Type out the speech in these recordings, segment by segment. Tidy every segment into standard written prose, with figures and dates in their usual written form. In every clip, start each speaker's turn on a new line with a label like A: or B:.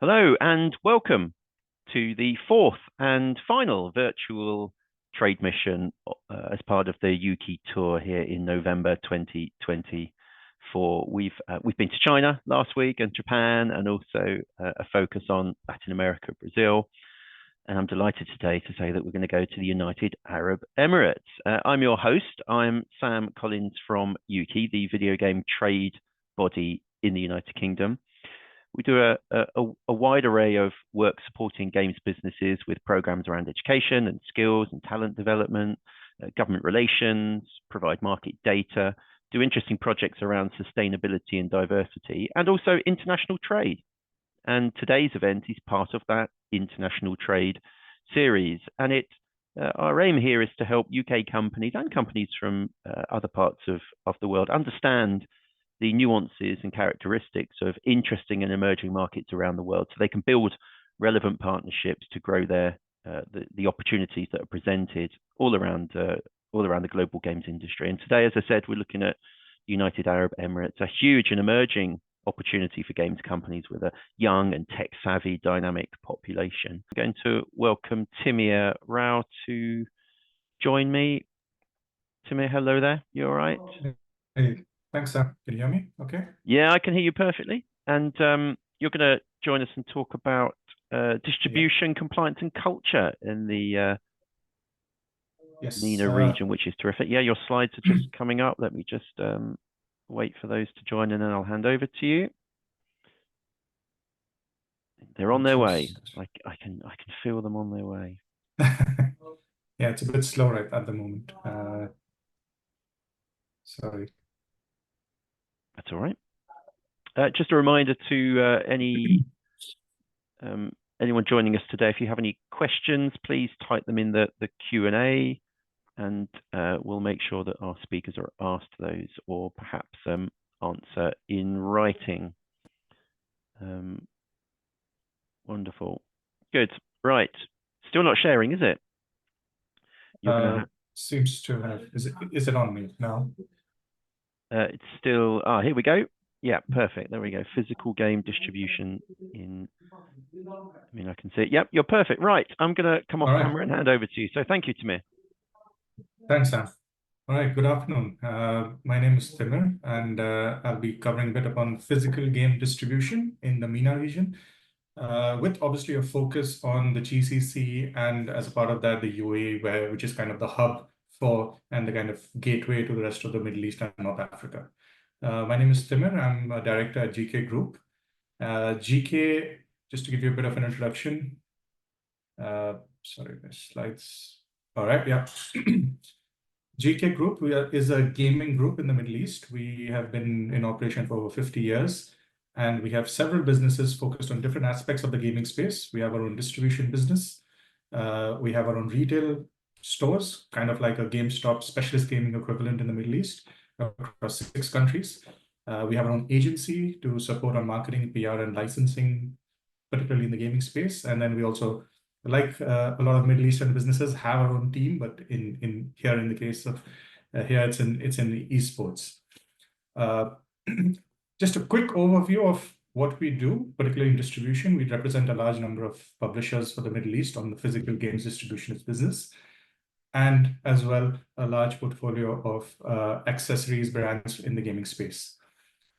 A: Hello and welcome to the fourth and final virtual trade mission as part of the Ukie tour here in November 2024. We've been to China last week and Japan, and also a focus on Latin America, Brazil. And I'm delighted today to say that we're going to go to the United Arab Emirates. I'm your host. I'm Sam Collins from Ukie, the video game trade body in the United Kingdom. We do a wide array of work supporting games businesses with programs around education and skills and talent development, government relations, provide market data, do interesting projects around sustainability and diversity, and also international trade. And today's event is part of that international trade series. And our aim here is to help UK companies and companies from other parts of the world understand the nuances and characteristics of interesting and emerging markets around the world, so they can build relevant partnerships to grow the opportunities that are presented all around the global games industry. And today, as I said, we're looking at United Arab Emirates, a huge and emerging opportunity for games companies with a young and tech-savvy, dynamic population. I'm going to welcome Timir Rao to join me. Timir, hello there. You all right?
B: Hey. Thanks, Sam. Can you hear me? Okay.
A: Yeah, I can hear you perfectly. And you're going to join us and talk about distribution, compliance, and culture in the MENA region, which is terrific. Yeah, your slides are just coming up. Let me just wait for those to join, and then I'll hand over to you. They're on their way. I can feel them on their way.
B: Yeah, it's a bit slow right at the moment. Sorry.
A: That's all right. Just a reminder to anyone joining us today, if you have any questions, please type them in the Q&A, and we'll make sure that our speakers are asked those, or perhaps answer in writing. Wonderful. Good. Right. Still not sharing, is it?
B: Seems to have. Is it on me now?
A: It's still, here we go. Yeah, perfect. There we go. Physical game distribution in, I can see it. Yep, you're perfect. Right. I'm going to come off camera and hand over to you. So thank you, Timir.
B: Thanks, Sam. All right, good afternoon. My name is Timir, and I'll be covering a bit upon physical game distribution in the MENA region, with obviously a focus on the GCC, and as a part of that, the UAE, which is kind of the hub for and the kind of gateway to the rest of the Middle East and North Africa. My name is Timir. I'm a director at Geekay Group. Geekay, just to give you a bit of an introduction. Sorry, my slides. All right, yeah. Geekay Group is a gaming group in the Middle East. We have been in operation for over 50 years, and we have several businesses focused on different aspects of the gaming space. We have our own distribution business. We have our own retail stores, kind of like a GameStop specialist gaming equivalent in the Middle East, across 6 countries. We have our own agency to support our marketing, PR, and licensing, particularly in the gaming space. And then we also, like a lot of Middle Eastern businesses, have our own team, but in the case of here, it's in the esports. Just a quick overview of what we do, particularly in distribution. We represent a large number of publishers for the Middle East on the physical games distribution business, and as well a large portfolio of accessories brands in the gaming space.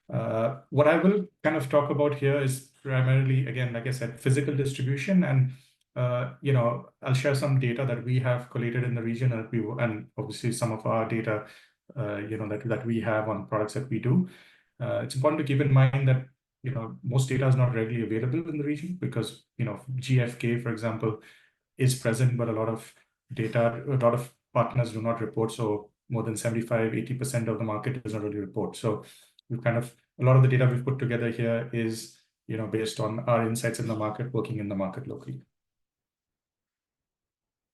B: What I will kind of talk about here is primarily, again, like I said, physical distribution, and I'll share some data that we have collated in the region, and obviously some of our data, that we have on products that we do. It's important to keep in mind that most data is not readily available in the region because GfK, for example, is present, but a lot of partners do not report. So more than 75–80% of the market does not really report. So a lot of the data we've put together here is based on our insights in the market, working in the market locally.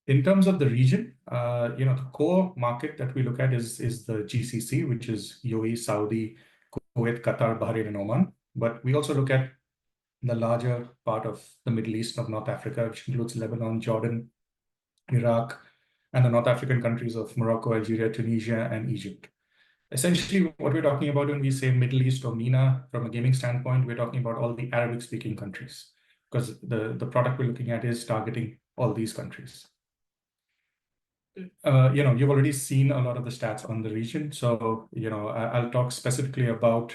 B: In terms of the region, the core market that we look at is the GCC, which is UAE, Saudi, Kuwait, Qatar, Bahrain, and Oman. But we also look at the larger part of the Middle East, of North Africa, which includes Lebanon, Jordan, Iraq, and the North African countries of Morocco, Algeria, Tunisia, and Egypt. Essentially, what we're talking about when we say Middle East or MENA from a gaming standpoint, we're talking about all the Arabic-speaking countries. because the product we're looking at is targeting all these countries. You've already seen a lot of the stats on the region. So, I'll talk specifically about,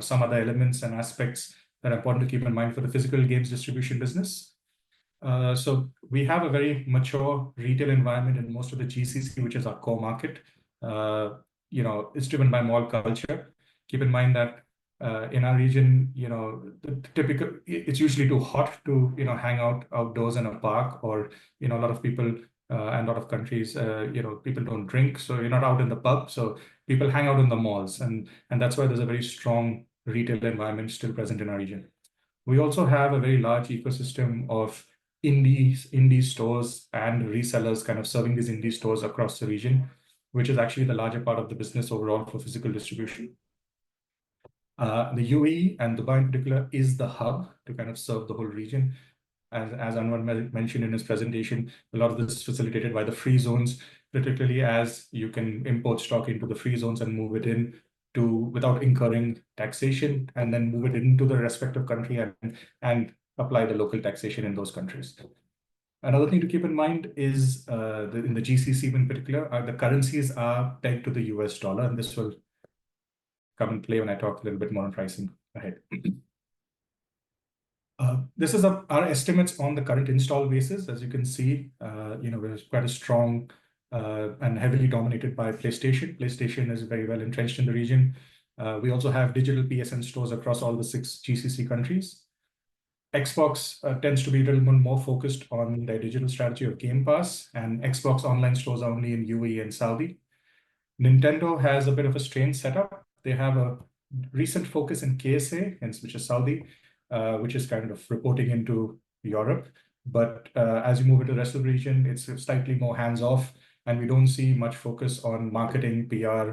B: some other elements and aspects that are important to keep in mind for the physical games distribution business. So we have a very mature retail environment in most of the GCC, which is our core market. It's driven by mall culture. Keep in mind that in our region, it's usually too hot to, hang out outdoors in a park, or, a lot of people and a lot of countries, people don't drink, so you're not out in the pub. So people hang out in the malls, and that's why there's a very strong retail environment still present in our region. We also have a very large ecosystem of indie stores and resellers kind of serving these indie stores across the region, which is actually the larger part of the business overall for physical distribution. The UAE and Dubai in particular is the hub to kind of serve the whole region. As Anwar mentioned in his presentation, a lot of this is facilitated by the free zones, particularly as you can import stock into the free zones and move it in without incurring taxation, and then move it into the respective country and apply the local taxation in those countries. Another thing to keep in mind is in the GCC in particular, the currencies are pegged to the US dollar, and this will come and play when I talk a little bit more on pricing ahead. This is our estimates on the current install basis. As you can see, we're quite a strong and heavily dominated by PlayStation. PlayStation is very well entrenched in the region. We also have digital PSN stores across all the 6 GCC countries. Xbox tends to be a little more focused on their digital strategy of Game Pass, and Xbox online stores are only in UAE and Saudi. Nintendo has a bit of a strange setup. They have a recent focus in KSA, which is Saudi, which is kind of reporting into Europe. But as you move into the rest of the region, it's slightly more hands-off, and we don't see much focus on marketing, PR,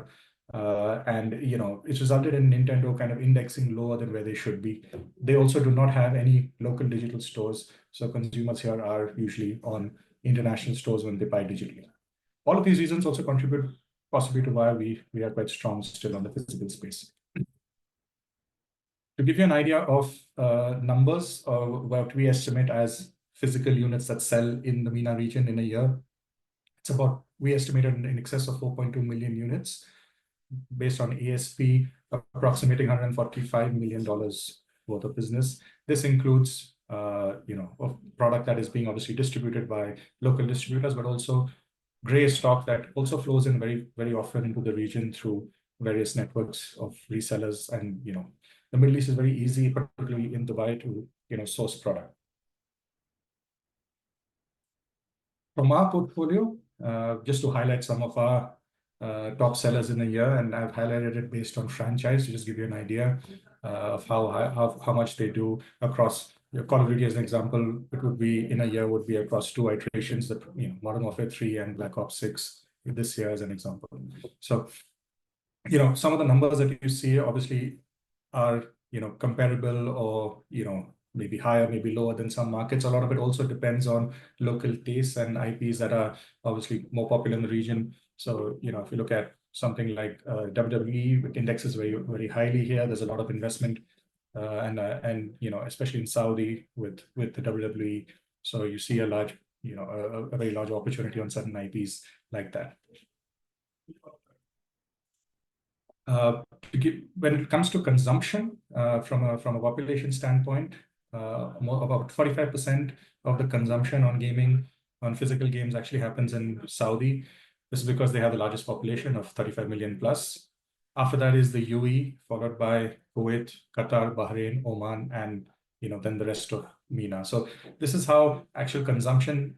B: and it's resulted in Nintendo kind of indexing lower than where they should be. They also do not have any local digital stores, so consumers here are usually on international stores when they buy digitally. All of these reasons also contribute possibly to why we are quite strong still on the physical space. To give you an idea of numbers of what we estimate as physical units that sell in the MENA region in a year, it's about, we estimated in excess of 4.2 million units based on ASP approximating $145 million worth of business. This includes, a product that is being obviously distributed by local distributors, but also gray stock that also flows in very, very often into the region through various networks of resellers. And, the Middle East is very easy, particularly in Dubai, to, source product. From our portfolio, just to highlight some of our top sellers in a year, and I've highlighted it based on franchise to just give you an idea of how much they do across. Call of Duty as an example, it would be in a year would be across 2 iterations, the Modern Warfare 3 and Black Ops 6 this year as an example. So, some of the numbers that you see obviously are comparable, or maybe higher, maybe lower than some markets. A lot of it also depends on local tastes and IPs that are obviously more popular in the region. So, if you look at something like WWE, it indexes very, very highly here. There's a lot of investment, and especially in Saudi with the WWE. So you see a large, a very large opportunity on certain IPs like that. When it comes to consumption, from a population standpoint, about 45% of the consumption on gaming, on physical games, actually happens in Saudi. This is because they have the largest population of 35 million plus. After that is the UAE, followed by Kuwait, Qatar, Bahrain, Oman, and then the rest of MENA. So this is how actual consumption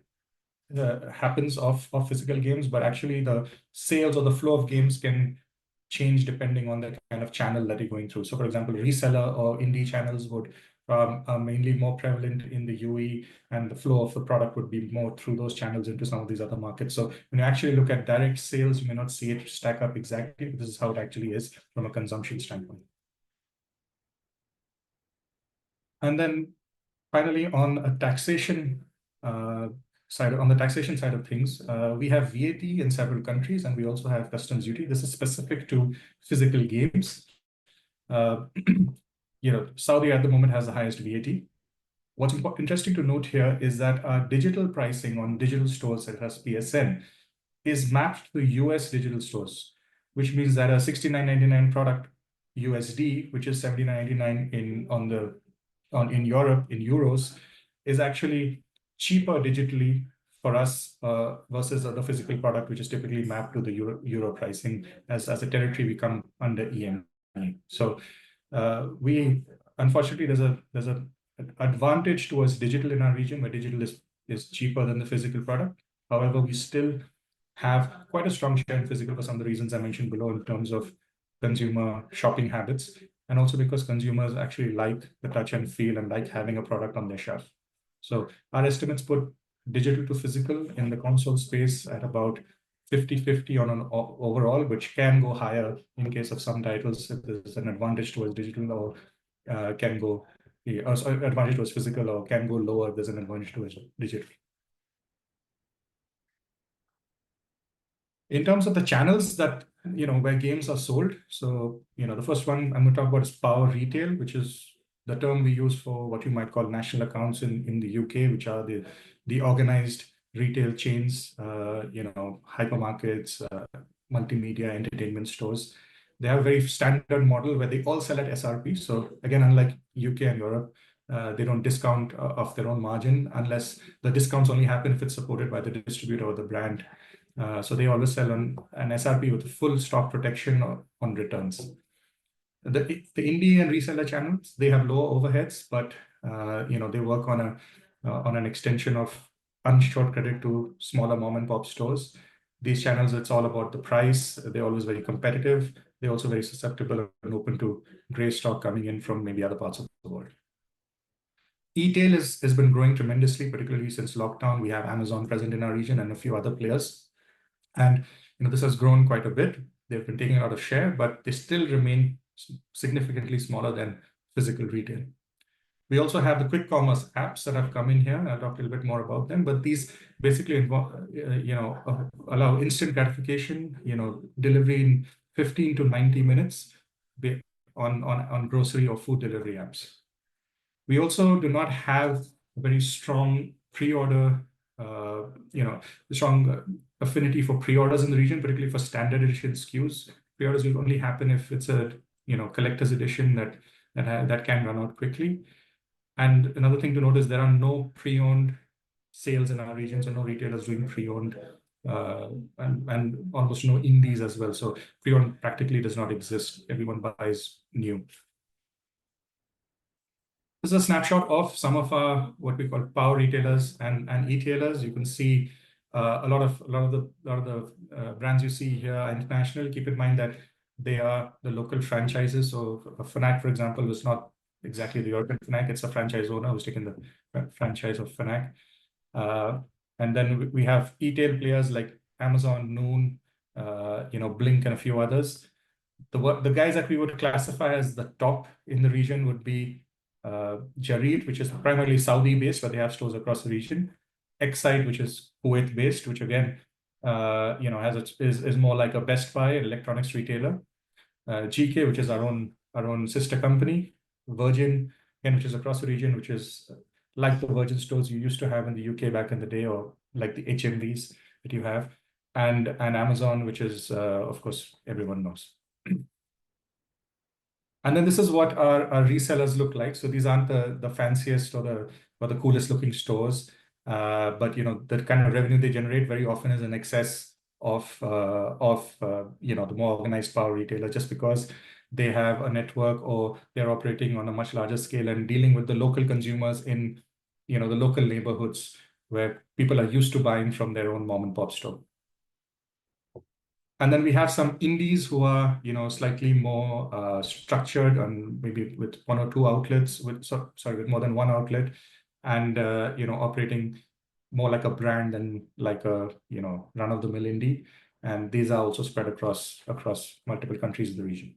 B: happens of physical games, but actually the sales or the flow of games can change depending on the kind of channel that you're going through. So for example, reseller or indie channels would are mainly more prevalent in the UAE, and the flow of the product would be more through those channels into some of these other markets. So when you actually look at direct sales, you may not see it stack up exactly, but this is how it actually is from a consumption standpoint. And then finally, on a taxation side, on the taxation side of things, we have VAT in several countries, and we also have customs duty. This is specific to physical games. Saudi at the moment has the highest VAT. What's interesting to note here is that our digital pricing on digital stores such as PSN is mapped to US digital stores, which means that a $69.99 product USD, which is $79.99 in Europe in euros, is actually cheaper digitally for us versus the physical product, which is typically mapped to the euro pricing as a territory we come under EME. So we unfortunately there's a advantage towards digital in our region, where digital is cheaper than the physical product. However, we still have quite a strong share in physical for some of the reasons I mentioned below in terms of consumer shopping habits, and also because consumers actually like the touch and feel and like having a product on their shelf. So our estimates put digital to physical in the console space at about 50-50 on an overall, which can go higher in case of some titles if there's an advantage towards digital, or can go advantage towards physical, or can go lower if there's an advantage towards digital. In terms of the channels that, where games are sold, so, the first one I'm going to talk about is power retail, which is the term we use for what you might call national accounts in the UK, which are the organized retail chains, hypermarkets, multimedia, entertainment stores. They have a very standard model where they all sell at SRP. So again, unlike UK and Europe, they don't discount off their own margin unless the discounts only happen if it's supported by the distributor or the brand. So they always sell on an SRP with full stock protection on returns. The indie and reseller channels, they have lower overheads, but they work on an extension of unsecured credit to smaller mom and pop stores. These channels, it's all about the price. They're always very competitive. They're also very susceptible and open to gray stock coming in from maybe other parts of the world. E-tail has been growing tremendously, particularly since lockdown. We have Amazon present in our region and a few other players. And this has grown quite a bit. They've been taking a lot of share, but they still remain significantly smaller than physical retail. We also have the quick commerce apps that have come in here. I'll talk a little bit more about them, but these basically involve, allow instant gratification, delivery in 15 to 90 minutes on grocery or food delivery apps. We also do not have a very strong pre-order, strong affinity for pre-orders in the region, particularly for standard edition SKUs. Pre-orders will only happen if it's a collector's edition that can run out quickly. And another thing to note is there are no pre-owned sales in our region, so no retailers doing pre-owned, and almost no indies as well. So pre-owned practically does not exist. Everyone buys new. This is a snapshot of some of our what we call power retailers and e-tailers. You can see a lot of the brands you see here are international. Keep in mind that they are the local franchises. So Fnac, for example, was not exactly the European Fnac. It's a franchise owner who's taken the franchise of Fnac. And then we have e-tail players like Amazon, Noon, Blink, and a few others. The guys that we would classify as the top in the region would be Jareed, which is primarily Saudi-based, but they have stores across the region. Excite, which is Kuwait-based, which again, is more like a Best Buy, an electronics retailer. Geekay, which is our own sister company. Virgin, again, which is across the region, which is like the Virgin stores you used to have in the UK back in the day, or like the HMVs that you have, and Amazon, which is, of course, everyone knows. And then this is what our resellers look like. So these aren't the fanciest or the coolest looking stores, but the kind of revenue they generate very often is in excess of the more organized power retailer, just because they have a network or they're operating on a much larger scale and dealing with the local consumers in the local neighborhoods where people are used to buying from their own mom and pop store. And then we have some indies who are, slightly more structured and maybe with one or two outlets, with more than one outlet, and operating more like a brand than like a run-of-the-mill indie. And these are also spread across multiple countries in the region.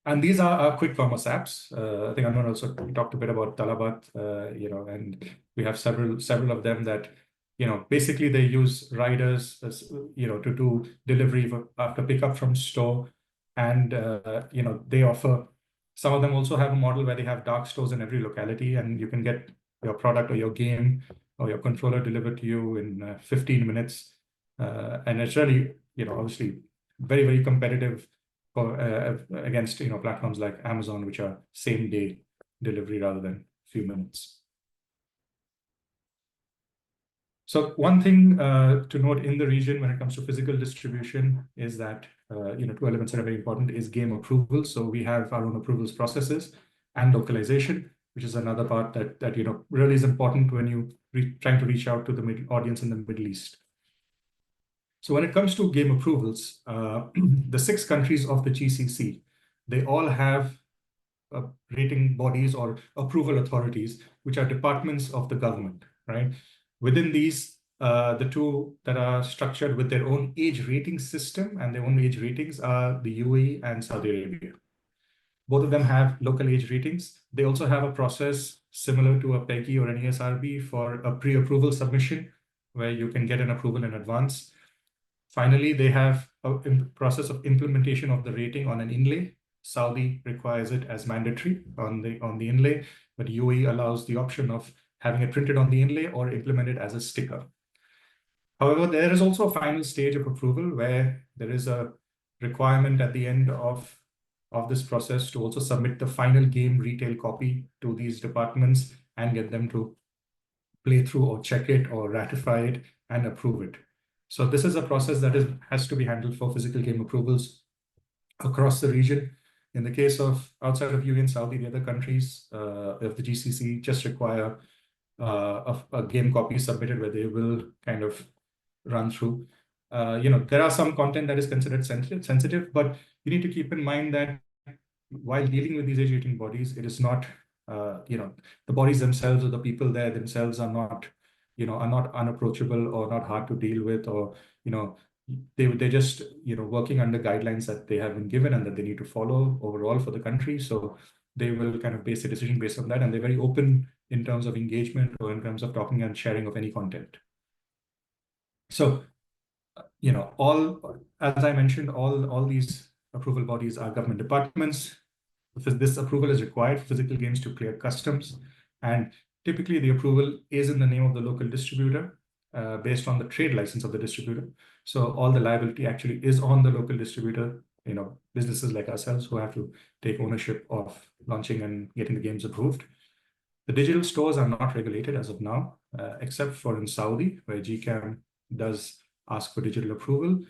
B: And these are our quick commerce apps. I think Anwar also talked a bit about Talabat, and we have several of them that. Basically they use riders as, to do delivery after pickup from store. And, they offer Some of them also have a model where they have dark stores in every locality, and you can get your product or your game or your controller delivered to you in 15 minutes. And it's really, obviously very, very competitive for against, platforms like Amazon, which are same day delivery rather than a few minutes. So one thing to note in the region when it comes to physical distribution is that, two elements that are very important is game approval. So we have our own approvals processes and localization, which is another part that really is important when you trying to reach out to the audience in the Middle East. So when it comes to game approvals, the 6 countries of the GCC, they all have rating bodies or approval authorities, which are departments of the government, right? Within these, the 2 that are structured with their own age rating system and their own age ratings are the UAE and Saudi Arabia. Both of them have local age ratings. They also have a process similar to a PEGI or an ESRB for a pre-approval submission, where you can get an approval in advance. Finally, they have a process of implementation of the rating on an inlay. Saudi requires it as mandatory on the inlay, but UAE allows the option of having it printed on the inlay or implemented as a sticker. However, there is also a final stage of approval where there is a requirement at the end of this process to also submit the final game retail copy to these departments and get them to play through or check it or ratify it and approve it. So this is a process that has to be handled for physical game approvals across the region. In the case of outside of UAE and Saudi, the other countries of the GCC just require a game copy submitted where they will kind of run through. There are some content that is considered sensitive, but you need to keep in mind that while dealing with these age rating bodies, it is not, the bodies themselves or the people there themselves are not unapproachable or not hard to deal with, or, they're just, working under guidelines that they have been given and that they need to follow overall for the country. So they will kind of base a decision based on that. And they're very open in terms of engagement or in terms of talking and sharing of any content. So, as I mentioned, all these approval bodies are government departments. This approval is required for physical games to clear customs. And typically the approval is in the name of the local distributor based on the trade license of the distributor. So all the liability actually is on the local distributor, businesses like ourselves who have to take ownership of launching and getting the games approved. The digital stores are not regulated as of now, except for in Saudi, where GCAM does ask for digital approval.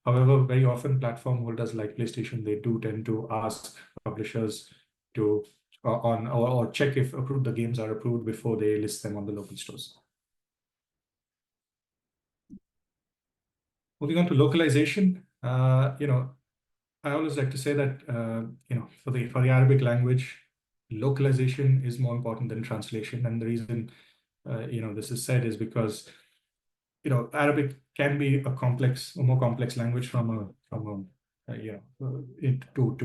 B: However, very often platform holders like PlayStation, they do tend to ask publishers to or check if the games are approved before they list them on the local stores. Moving on to localization, I always like to say that for the Arabic language, localization is more important than translation, and the reason this is said is because Arabic can be a more complex language to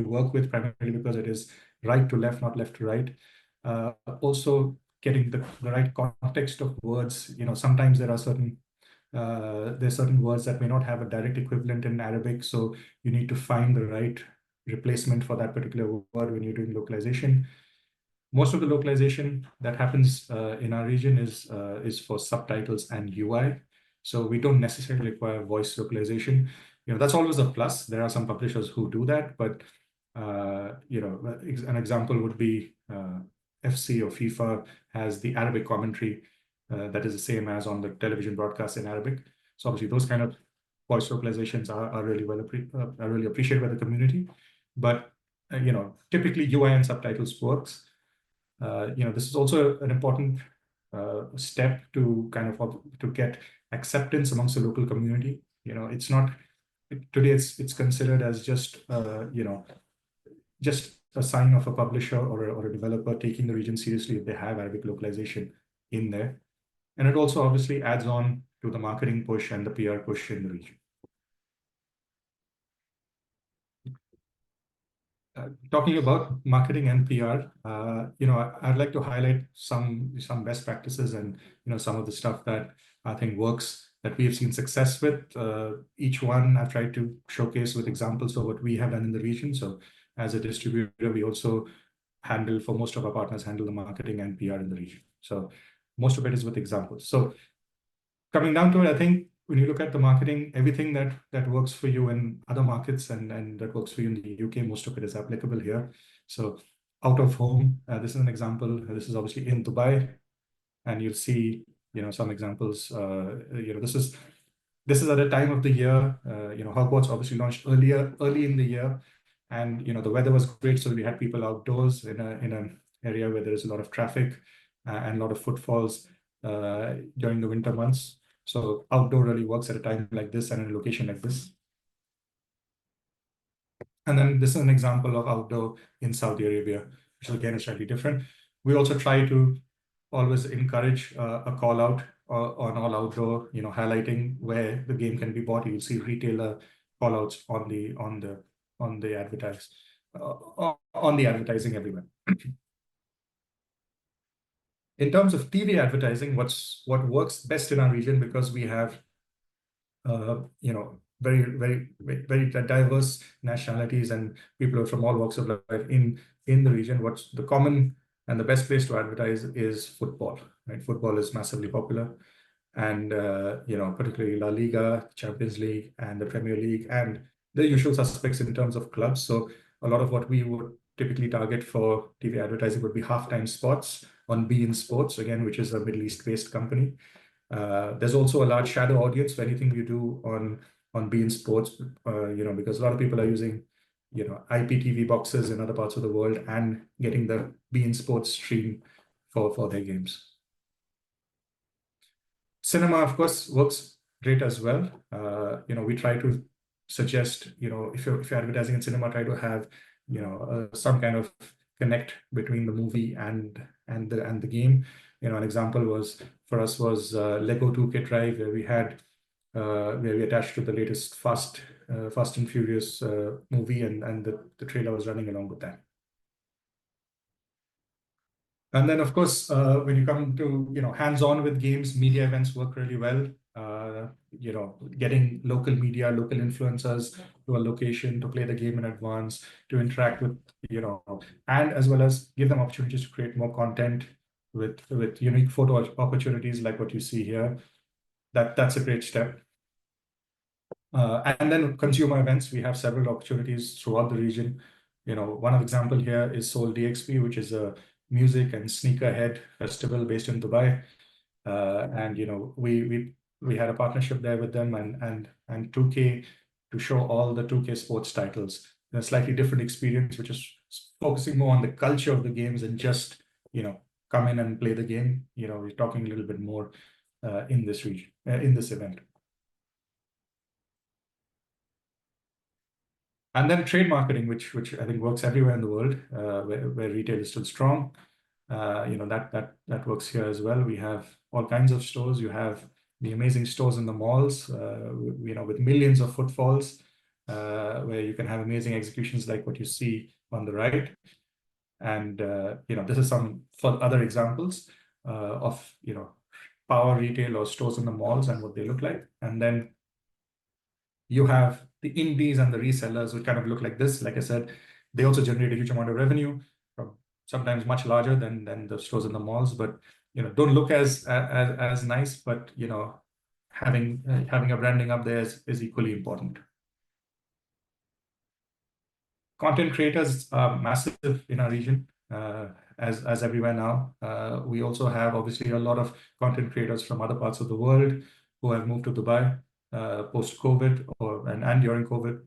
B: work with, primarily because it is right to left, not left to right. Also, getting the right context of words. Sometimes there's certain words that may not have a direct equivalent in Arabic, so you need to find the right replacement for that particular word when you're doing localization. Most of the localization that happens in our region is for subtitles and UI. So we don't necessarily require voice localization. That's always a plus. There are some publishers who do that, but an example would be FC or FIFA has the Arabic commentary that is the same as on the television broadcast in Arabic. So obviously those kind of voice localizations are really are really appreciated by the community. But typically UI and subtitles works. This is also an important step to to get acceptance amongst the local community. It's not today. It's considered as just just a sign of a publisher or a developer taking the region seriously if they have Arabic localization in there, and it also obviously adds on to the marketing push and the PR push in the region. Talking about marketing and PR, I'd like to highlight some best practices and some of the stuff that I think works, that we have seen success with. Each one I've tried to showcase with examples of what we have done in the region. So as a distributor, we also most of our partners handle the marketing and PR in the region. So most of it is with examples. So coming down to it, I think when you look at the marketing, everything that works for you in other markets and that works for you in the UK, most of it is applicable here. So out of home, this is an example. This is obviously in Dubai, and you'll see, some examples. This is at a time of the year. Hogwarts obviously launched early in the year, and the weather was great, so we had people outdoors in an area where there is a lot of traffic and a lot of footfalls during the winter months. So outdoor really works at a time like this and in a location like this. And then this is an example of outdoor in Saudi Arabia, which again is slightly different. We also try to always encourage a call out on all outdoor, highlighting where the game can be bought. You'll see retailer call outs on the advertising everywhere. In terms of TV advertising, what works best in our region, because we have very, very, very diverse nationalities and people from all walks of life in the region. What's the common and the best place to advertise is football, right? Football is massively popular, and particularly La Liga, Champions League, and the Premier League, and the usual suspects in terms of clubs. So a lot of what we would typically target for TV advertising would be halftime spots on beIN Sports, again, which is a Middle East-based company. There's also a large shadow audience for anything you do on beIN Sports, because a lot of people are using, IPTV boxes in other parts of the world and getting the beIN Sports stream for their games. Cinema, of course, works great as well. We try to suggest, if you're advertising in cinema, try to have, some kind of connect between the movie and the game. An example for us was Lego 2K Drive, where we attached to the latest Fast and Furious movie, and the trailer was running along with that. And then, of course, when you come to hands-on with games, media events work really well. Getting local media, local influencers to a location to play the game in advance, to interact with, and as well as give them opportunities to create more content with unique photo opportunities like what you see here. That's a great step. And then consumer events, we have several opportunities throughout the region. One example here is Seoul DXP, which is a music and sneakerhead festival based in Dubai. And we had a partnership there with them and 2K to show all the 2K sports titles in a slightly different experience, which is focusing more on the culture of the games and just come in and play the game. We're talking a little bit more in this region, in this event. And then trade marketing, which I think works everywhere in the world, where retail is still strong. That works here as well. We have all kinds of stores. You have the amazing stores in the malls, with millions of footfalls, where you can have amazing executions like what you see on the right. And this is some for other examples of power retail or stores in the malls and what they look like. And then you have the indies and the resellers, which kind of look like this. Like I said, they also generate a huge amount of revenue, sometimes much larger than the stores in the malls, but don't look as nice, but having a branding up there is equally important. Content creators are massive in our region, as everywhere now. We also have obviously a lot of content creators from other parts of the world who have moved to Dubai post-COVID and during COVID.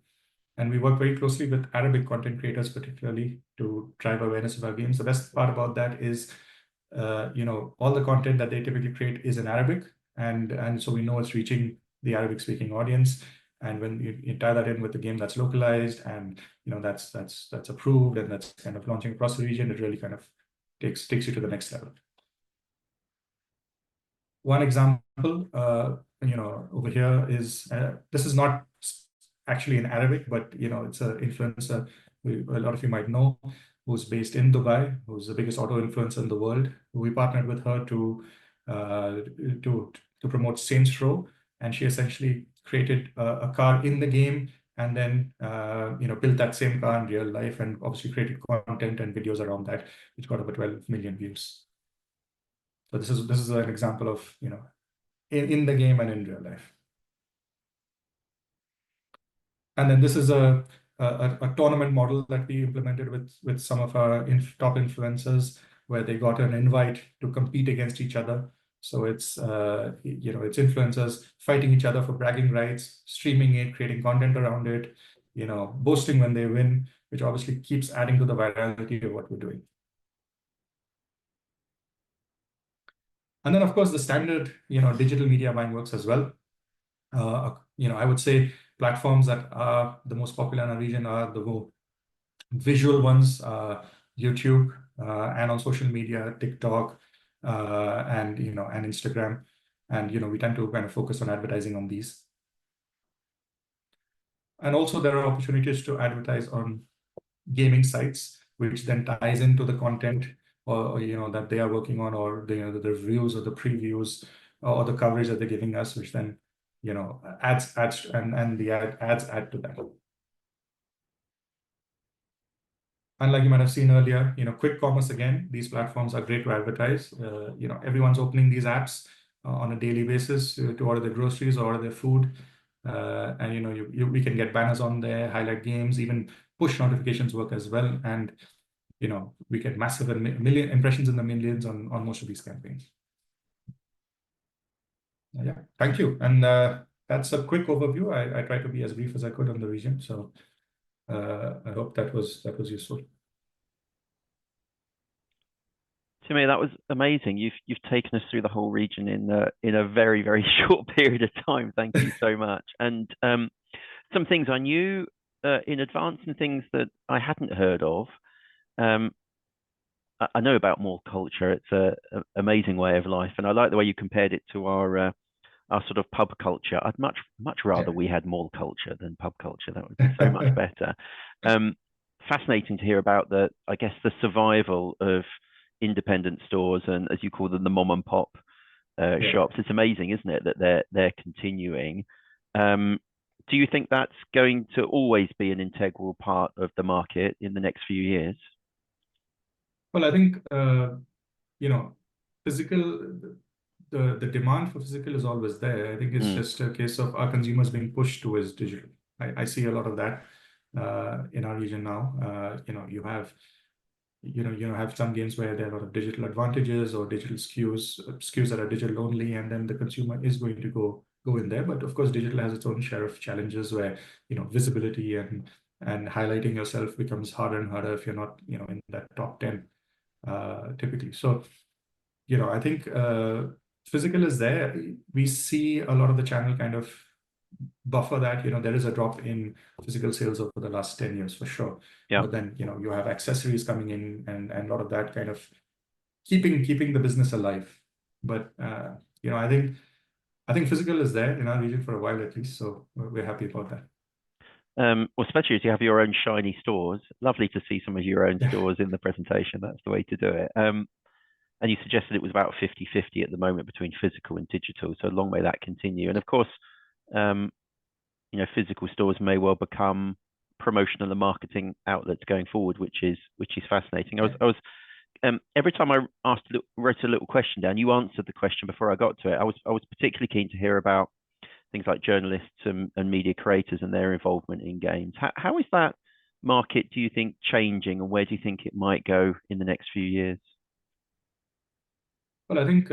B: And we work very closely with Arabic content creators, particularly to drive awareness of our games. The best part about that is, all the content that they typically create is in Arabic. And so we know it's reaching the Arabic speaking audience. And when you tie that in with the game that's localized and, that's approved and that's kind of launching across the region, it really kind of takes you to the next level. One example, over here is, this is not actually in Arabic, but it's an influencer a lot of you might know, who's based in Dubai, who's the biggest auto influencer in the world. We partnered with her to promote Saints Row, and she essentially created a car in the game and then built that same car in real life, and obviously created content and videos around that, which got over 12 million views. So this is an example of in the game and in real life. And then this is a tournament model that we implemented with some of our top influencers, where they got an invite to compete against each other. So it's it's influencers fighting each other for bragging rights, streaming it, creating content around it, boasting when they win, which obviously keeps adding to the virality of what we're doing. And then, of course, the standard digital media buying works as well. I would say platforms that are the most popular in our region are the more visual ones, YouTube, and on social media, TikTok, and Instagram. And we tend to kind of focus on advertising on these. And also there are opportunities to advertise on gaming sites, which then ties into the content or that they are working on, or the reviews or the previews or the coverage that they're giving us, which then adds and the ads add to that. And like you might have seen earlier, quick commerce, again, these platforms are great to advertise. Everyone's opening these apps on a daily basis to order their groceries or order their food. And we can get banners on there, highlight games, even push notifications work as well. And we get massive million impressions in the millions on most of these campaigns. Yeah, thank you. And that's a quick overview. I tried to be as brief as I could on the region. So I hope that was useful.
A: Timir, that was amazing. You've taken us through the whole region in a very, very short period of time. Thank you so much. And some things I knew in advance and things that I hadn't heard of. I know about mall culture. It's an amazing way of life, and I like the way you compared it to our sort of pub culture. I'd much rather we had mall culture than pub culture. That would be so much better. Fascinating to hear about I guess the survival of independent stores, and as you call them, the mom and pop shops. It's amazing, isn't it, that they're continuing. Do you think that's going to always be an integral part of the market in the next few years?
B: Well, I think physical, the demand for physical is always there. I think it's just a case of our consumers being pushed towards digital. I see a lot of that in our region now. You have some games where there are a lot of digital advantages or digital SKUs that are digital only, and then the consumer is going to go in there. But of course, digital has its own share of challenges where visibility and highlighting yourself becomes harder and harder if you're not in that top 10 typically. So I think physical is there. We see a lot of the channel kind of buffer that. There is a drop in physical sales over the last 10 years for sure.
A: Yeah.
B: But then you have accessories coming in, and a lot of that kind of keeping the business alive. But I think physical is there in our region for a while at least, so we're happy about that.
A: Well, especially as you have your own shiny stores. Lovely to see some of your own stores in the presentation. That's the way to do it. And you suggested it was about 50-50 at the moment between physical and digital. So long may that continue. And of course, physical stores may well become promotional and marketing outlets going forward, which is fascinating. I was every time I wrote a little question down, you answered the question before I got to it. I was particularly keen to hear about things like journalists and media creators and their involvement in games. How is that market, do you think, changing, and where do you think it might go in the next few years?
B: Well, I think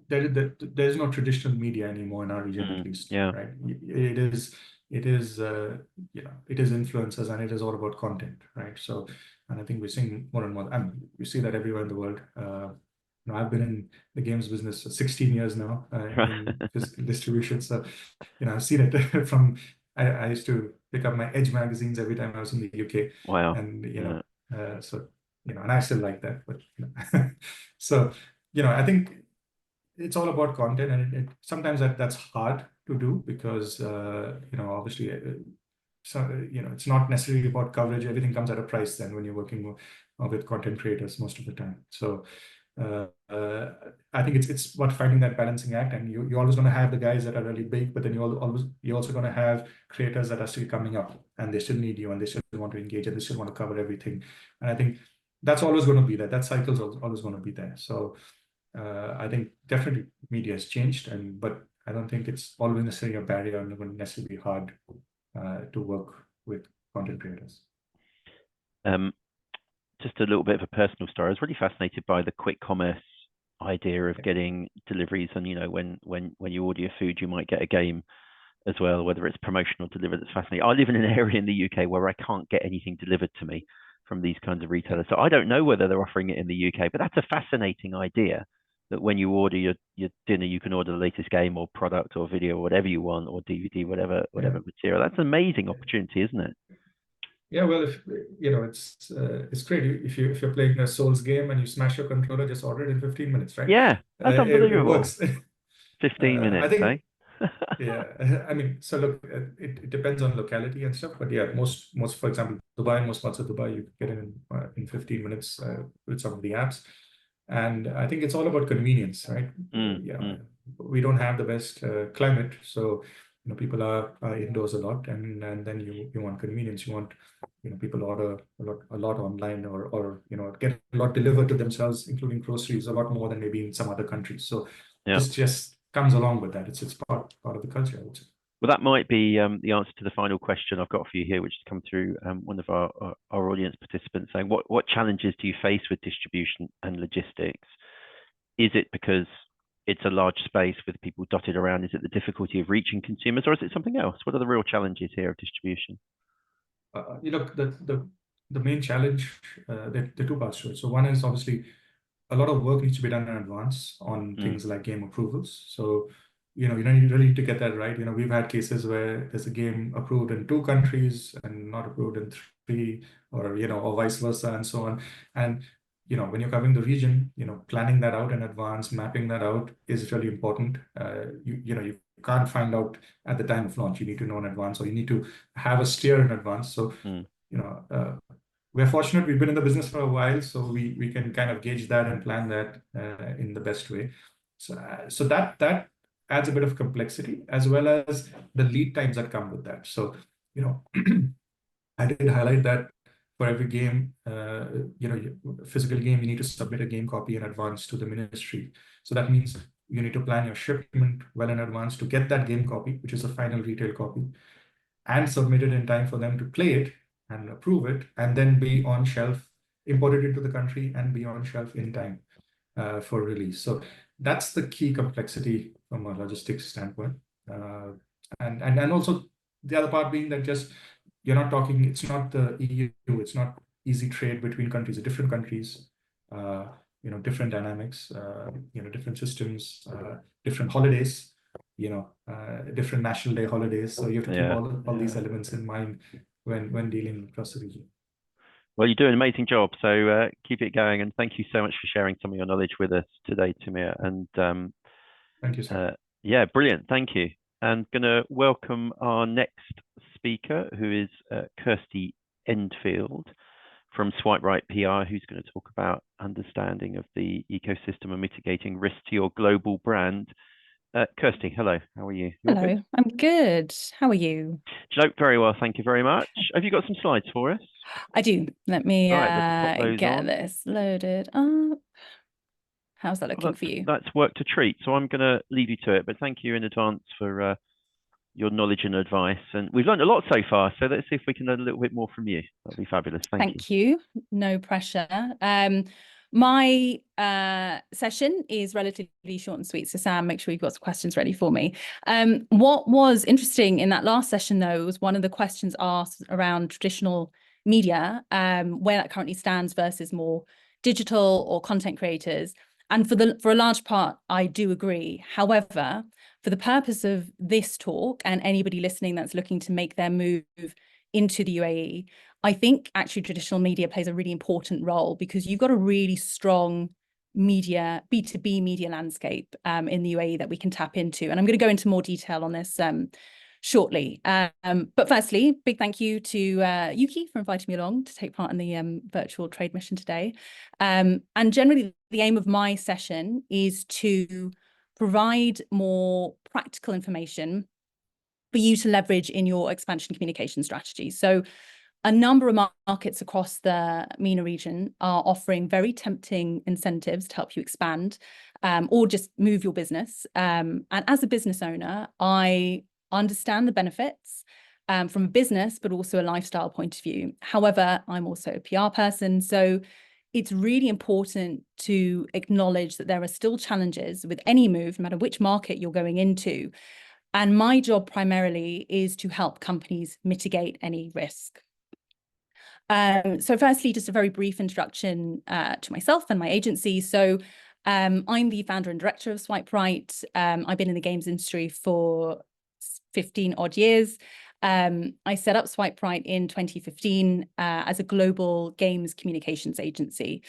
B: there's no traditional media anymore in our region, at least.
A: Yeah.
B: Right. It is influencers, and it is all about content, right? So, and I think we're seeing more and more, and we see that everywhere in the world. I've been in the games business for 16 years now in physical distribution. So, I've seen it from, I used to pick up my Edge magazines every time I was in the UK.
A: Wow.
B: And, so, and I still like that, but, so, I think it's all about content, and it sometimes that's hard to do because, obviously, so, it's not necessarily about coverage. Everything comes at a price then when you're working with content creators most of the time. So, I think it's about finding that balancing act, and you're always going to have the guys that are really big, but then you're also going to have creators that are still coming up, and they still need you, and they still want to engage, and they still want to cover everything. And I think that's always going to be there. That cycle's always going to be there. So I think definitely media has changed, but I don't think it's always necessarily a barrier and going to necessarily be hard to work with content creators.
A: Just a little bit of a personal story. I was really fascinated by the quick commerce idea of getting deliveries, and when you order your food, you might get a game as well, whether it's promotional or delivered. That's fascinating. I live in an area in the UK where I can't get anything delivered to me from these kinds of retailers, so I don't know whether they're offering it in the UK. But that's a fascinating idea, that when you order your dinner, you can order the latest game or product or video or whatever you want, or DVD, whatever material. That's an amazing opportunity, isn't it?
B: Yeah, well, if it's great if you're playing a Souls game and you smash your controller, just order it in 15 minutes, right?
A: Yeah, that's unbelievable.
B: It works.
A: 15 minutes,
B: I think,
A: eh?
B: yeah. I mean, so look, it depends on locality and stuff, but yeah, most for example, Dubai, most parts of Dubai, you get it in 15 minutes with some of the apps, and I think it's all about convenience, right? We don't have the best climate, so people are indoors a lot, and then you want convenience. You want people order a lot online, or get a lot delivered to themselves, including groceries, a lot more than maybe in some other countries. So this just comes along with that. It's part of the culture, I would say.
A: Well, that might be the answer to the final question I've got for you here, which has come through one of our audience participants saying, what challenges do you face with distribution and logistics? Is it because it's a large space with people dotted around? Is it the difficulty of reaching consumers, or is it something else? What are the real challenges here of distribution?
B: The main challenge, there are two parts to it. So one is obviously a lot of work needs to be done in advance on things like game approvals. So you really need to get that right. We've had cases where there's a game approved in 2 countries and not approved in 3, or vice versa, and so on. And when you're covering the region, planning that out in advance, mapping that out is really important. You can't find out at the time of launch. You need to know in advance, or you need to have a steer in advance. So we're fortunate. We've been in the business for a while, so we can kind of gauge that and plan that in the best way. So that adds a bit of complexity, as well as the lead times that come with that. So I did highlight that for every game, physical game, you need to submit a game copy in advance to the ministry. So that means you need to plan your shipment well in advance to get that game copy, which is a final retail copy, and submit it in time for them to play it and approve it, and then be on shelf, imported into the country, and be on shelf in time for release. So that's the key complexity from a logistics standpoint. And also the other part being that just you're not talking, it's not the EU, it's not easy trade between countries, different countries, different dynamics, different systems, different holidays, different National Day holidays. So you have to keep all these elements in mind when dealing across the region.
A: Well, you're doing an amazing job, so keep it going, and thank you so much for sharing some of your knowledge with us today, Timir. And
B: thank you, sir.
A: Yeah, brilliant. Thank you. And going to welcome our next speaker, who is Kirstie Endfield from Swipe Right PR, who's going to talk about understanding of the ecosystem and mitigating risk to your global brand. Kirstie, hello. How are you?
C: Hello, good? I'm good. How are you?
A: Very well, thank you very much. Have you got some slides for us?
C: I do. Let me get
A: on.
C: this loaded up. How's that looking for you?
A: That's worked a treat, so I'm going to leave you to it, but thank you in advance for your knowledge and advice. And we've learned a lot so far, so let's see if we can learn a little bit more from you. That'll be fabulous. Thank you.
C: No pressure. My session is relatively short and sweet, so Sam, make sure you've got some questions ready for me. What was interesting in that last session, though, was one of the questions asked around traditional media, where that currently stands versus more digital or content creators. And for a large part, I do agree. However, for the purpose of this talk and anybody listening that's looking to make their move into the UAE, I think actually traditional media plays a really important role, because you've got a really strong media, B2B media landscape in the UAE that we can tap into. And I'm going to go into more detail on this shortly. But firstly, big thank you to Ukie for inviting me along to take part in the virtual trade mission today. And generally, the aim of my session is to provide more practical information for you to leverage in your expansion communication strategy. So a number of markets across the MENA region are offering very tempting incentives to help you expand or just move your business. And as a business owner, I understand the benefits from a business, but also a lifestyle point of view. However, I'm also a PR person, so it's really important to acknowledge that there are still challenges with any move, no matter which market you're going into. And my job primarily is to help companies mitigate any risk. So firstly, just a very brief introduction to myself and my agency. So I'm the founder and director of Swipe Right. I've been in the games industry for 15 odd years. I set up Swipe Right in 2015 as a global games communications agency.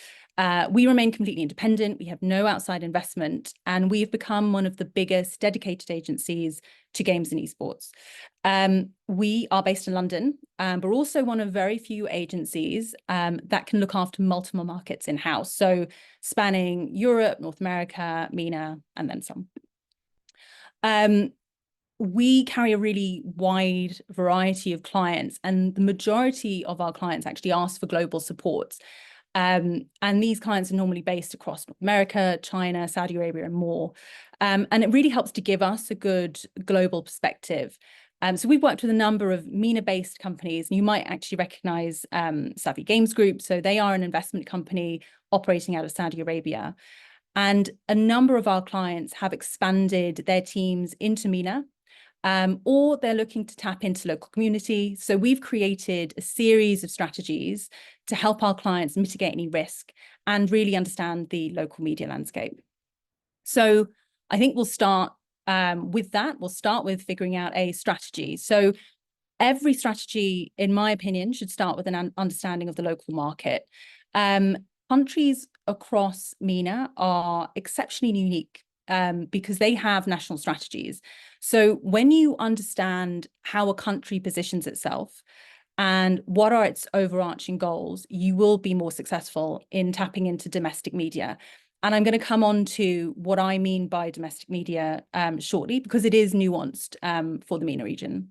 C: We remain completely independent. We have no outside investment, and we've become one of the biggest dedicated agencies to games and esports. We are based in London, but also one of very few agencies that can look after multiple markets in-house. So spanning Europe, North America, MENA, and then some. We carry a really wide variety of clients, and the majority of our clients actually ask for global support. And these clients are normally based across North America, China, Saudi Arabia, and more. And it really helps to give us a good global perspective. So we've worked with a number of MENA-based companies, and you might actually recognize Savvy Games Group. So they are an investment company operating out of Saudi Arabia. And a number of our clients have expanded their teams into MENA, or they're looking to tap into local community. So we've created a series of strategies to help our clients mitigate any risk and really understand the local media landscape. So I think we'll start with that. We'll start with figuring out a strategy. So every strategy, in my opinion, should start with an understanding of the local market. Countries across MENA are exceptionally unique because they have national strategies. So when you understand how a country positions itself and what are its overarching goals, you will be more successful in tapping into domestic media. And I'm going to come on to what I mean by domestic media shortly, because it is nuanced for the MENA region.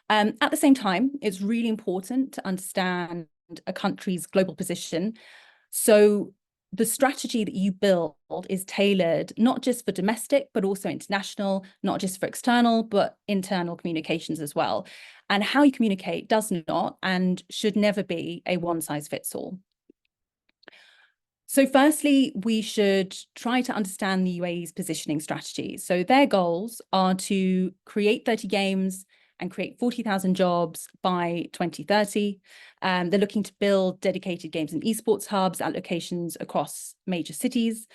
C: At the same time, it's really important to understand a country's global position. So the strategy that you build is tailored not just for domestic, but also international, not just for external, but internal communications as well. And how you communicate does not and should never be a one-size-fits-all. So firstly, we should try to understand the UAE's positioning strategy. So their goals are to create 30 games and create 40,000 jobs by 2030. They're looking to build dedicated games and esports hubs at locations across major cities.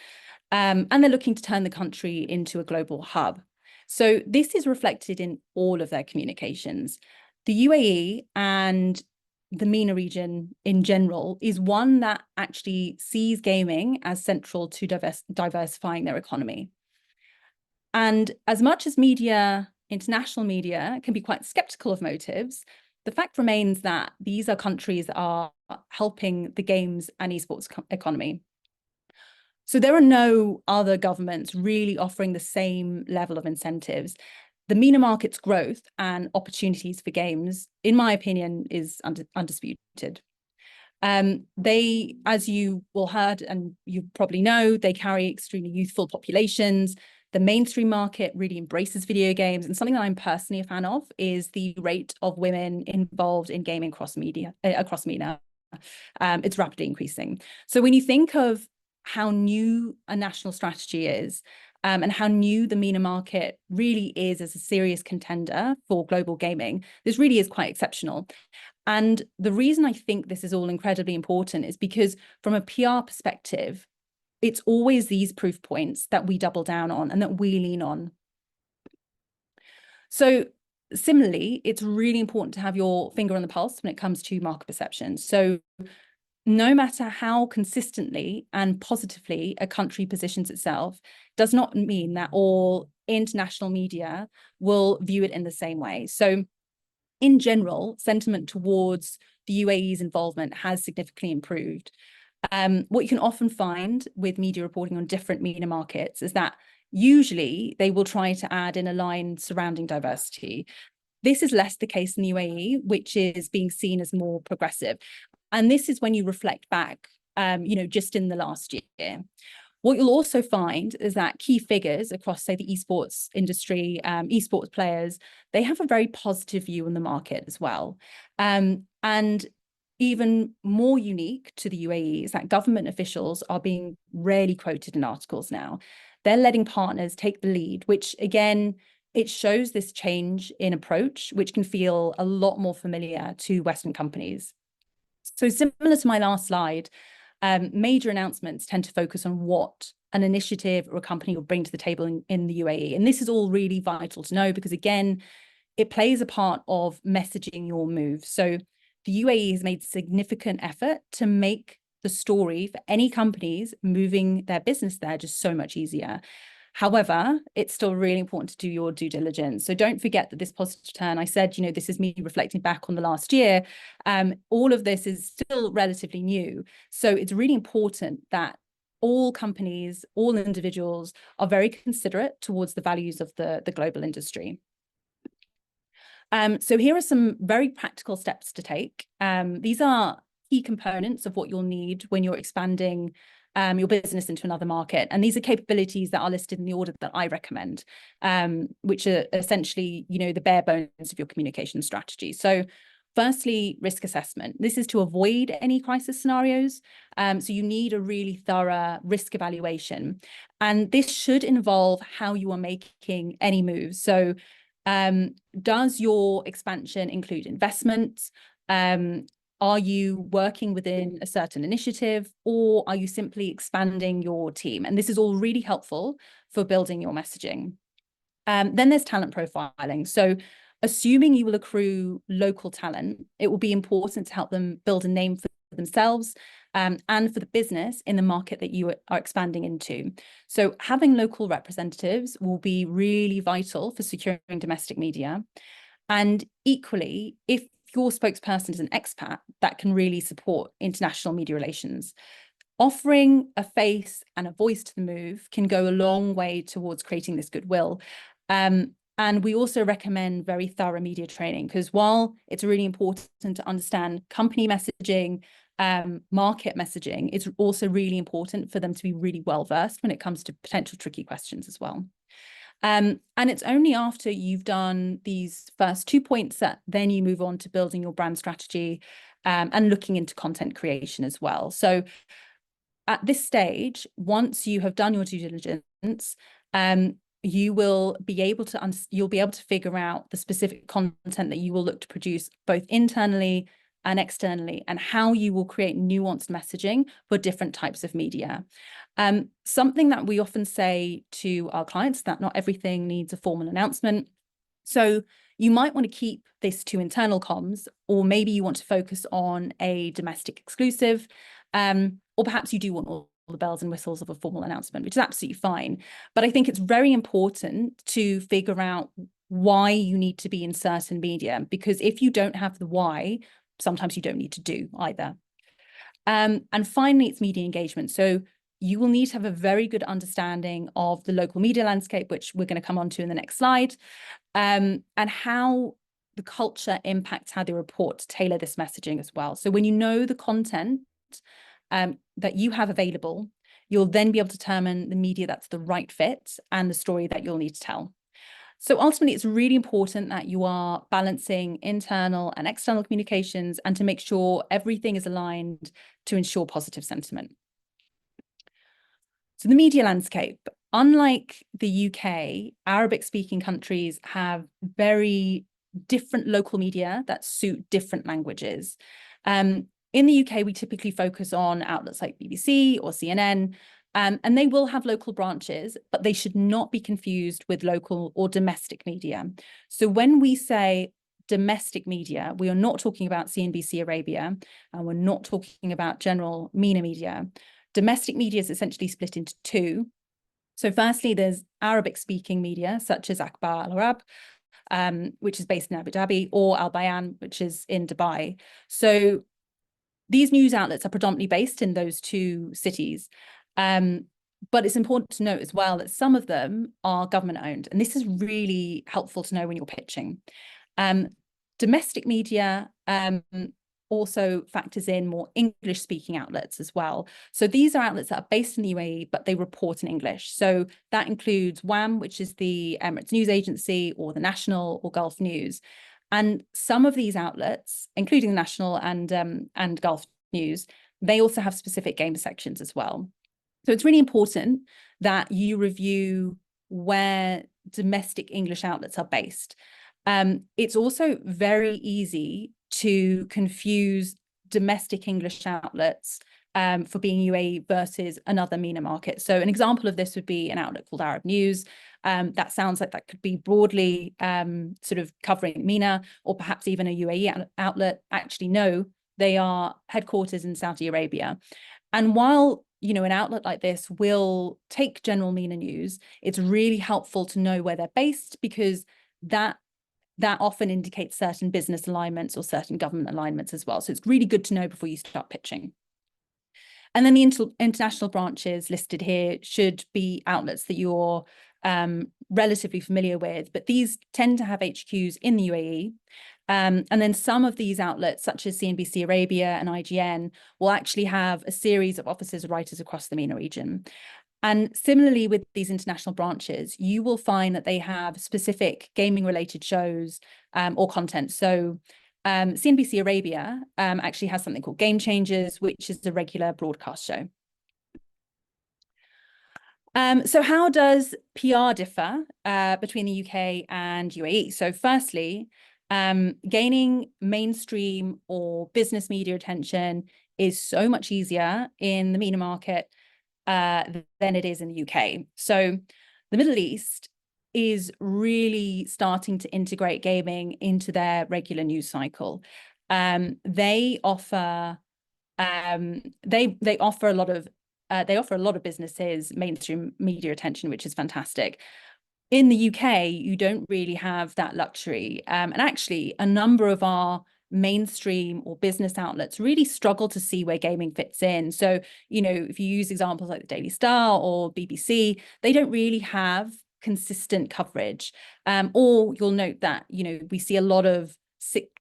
C: And they're looking to turn the country into a global hub. So this is reflected in all of their communications. The UAE and the MENA region in general is one that actually sees gaming as central to diversifying their economy. And as much as international media can be quite skeptical of motives, the fact remains that these are countries that are helping the games and esports economy. So there are no other governments really offering the same level of incentives. The MENA market's growth and opportunities for games, in my opinion, is undisputed. They, as you will heard and you probably know, they carry extremely youthful populations. The mainstream market really embraces video games, and something that I'm personally a fan of is the rate of women involved in gaming across MENA. It's rapidly increasing. So when you think of how new a national strategy is, and how new the MENA market really is as a serious contender for global gaming, this really is quite exceptional. And the reason I think this is all incredibly important is because from a PR perspective, it's always these proof points that we double down on and that we lean on. So similarly, it's really important to have your finger on the pulse when it comes to market perception. So no matter how consistently and positively a country positions itself, does not mean that all international media will view it in the same way. So in general, sentiment towards the UAE's involvement has significantly improved. What you can often find with media reporting on different MENA markets is that usually they will try to add in a line surrounding diversity. This is less the case in the UAE, which is being seen as more progressive. And this is when you reflect back, just in the last year. What you'll also find is that key figures across, say, the esports industry, esports players, they have a very positive view on the market as well. And even more unique to the UAE is that government officials are being rarely quoted in articles now. They're letting partners take the lead, which again, it shows this change in approach, which can feel a lot more familiar to Western companies. So similar to my last slide, major announcements tend to focus on what an initiative or a company will bring to the table in the UAE. And this is all really vital to know because, again, it plays a part of messaging your move. So the UAE has made significant effort to make the story for any companies moving their business there just so much easier. However, it's still really important to do your due diligence. So don't forget that this positive turn, I said, this is me reflecting back on the last year. All of this is still relatively new. So it's really important that all companies, all individuals are very considerate towards the values of the global industry. So here are some very practical steps to take. These are key components of what you'll need when you're expanding your business into another market. And these are capabilities that are listed in the order that I recommend, which are essentially, the bare bones of your communication strategy. So firstly, risk assessment. This is to avoid any crisis scenarios. So you need a really thorough risk evaluation. And this should involve how you are making any moves. So does your expansion include investments? Are you working within a certain initiative, or are you simply expanding your team? And this is all really helpful for building your messaging. Then there's talent profiling. So assuming you will accrue local talent, it will be important to help them build a name for themselves and for the business in the market that you are expanding into. So having local representatives will be really vital for securing domestic media. And equally, if your spokesperson is an expat, that can really support international media relations. Offering a face and a voice to the move can go a long way towards creating this goodwill. And we also recommend very thorough media training, because while it's really important to understand company messaging, market messaging, it's also really important for them to be really well versed when it comes to potential tricky questions as well. And it's only after you've done these first 2 points that then you move on to building your brand strategy and looking into content creation as well. So at this stage, once you have done your due diligence, you will be able to figure out the specific content that you will look to produce both internally and externally, and how you will create nuanced messaging for different types of media. Something that we often say to our clients, that not everything needs a formal announcement. So you might want to keep this to internal comms, or maybe you want to focus on a domestic exclusive, or perhaps you do want all the bells and whistles of a formal announcement, which is absolutely fine. But I think it's very important to figure out why you need to be in certain media, because if you don't have the why, sometimes you don't need to do either. And finally, it's media engagement. So you will need to have a very good understanding of the local media landscape, which we're going to come on to in the next slide, and how the culture impacts how they report to tailor this messaging as well. So when you know the content that you have available, you'll then be able to determine the media that's the right fit and the story that you'll need to tell. So ultimately, it's really important that you are balancing internal and external communications, and to make sure everything is aligned to ensure positive sentiment. So the media landscape, unlike the UK, Arabic-speaking countries have very different local media that suit different languages. In the UK, we typically focus on outlets like BBC or CNN, and they will have local branches, but they should not be confused with local or domestic media. So when we say domestic media, we are not talking about CNBC Arabia, and we're not talking about general MENA media. Domestic media is essentially split into two. So firstly, there's Arabic-speaking media, such as Akhbar Al-Arab, which is based in Abu Dhabi, or Al Bayan, which is in Dubai. So these news outlets are predominantly based in those two cities. But it's important to note as well that some of them are government owned. And this is really helpful to know when you're pitching. Domestic media also factors in more English speaking outlets as well. So these are outlets that are based in the UAE, but they report in English. So that includes WAM, which is the Emirates News Agency, or the National, or Gulf News. And some of these outlets, including the National and Gulf News, they also have specific game sections as well. So it's really important that you review where domestic English outlets are based. It's also very easy to confuse domestic English outlets for being UAE versus another MENA market. So an example of this would be an outlet called Arab News. That sounds like that could be broadly sort of covering MENA, or perhaps even a UAE outlet. Actually, no, they are headquarters in Saudi Arabia. And while, you know, an outlet like this will take general MENA news, it's really helpful to know where they're based, because that often indicates certain business alignments or certain government alignments as well. So it's really good to know before you start pitching. And then the international branches listed here should be outlets that you're relatively familiar with, but these tend to have HQs in the UAE. And then some of these outlets, such as CNBC Arabia and IGN, will actually have a series of offices or writers across the MENA region. And similarly with these international branches, you will find that they have specific gaming related shows or content. So CNBC Arabia actually has something called Game Changers, which is a regular broadcast show. So how does PR differ between the UK and UAE? So firstly, gaining mainstream or business media attention is so much easier in the MENA market than it is in the UK. So the Middle East is really starting to integrate gaming into their regular news cycle. They offer a lot of businesses mainstream media attention, which is fantastic. In the UK, you don't really have that luxury. And actually, a number of our mainstream or business outlets really struggle to see where gaming fits in. So, you know, if you use examples like the Daily Star or BBC, they don't really have consistent coverage. Or you'll note that, you know, we see a lot of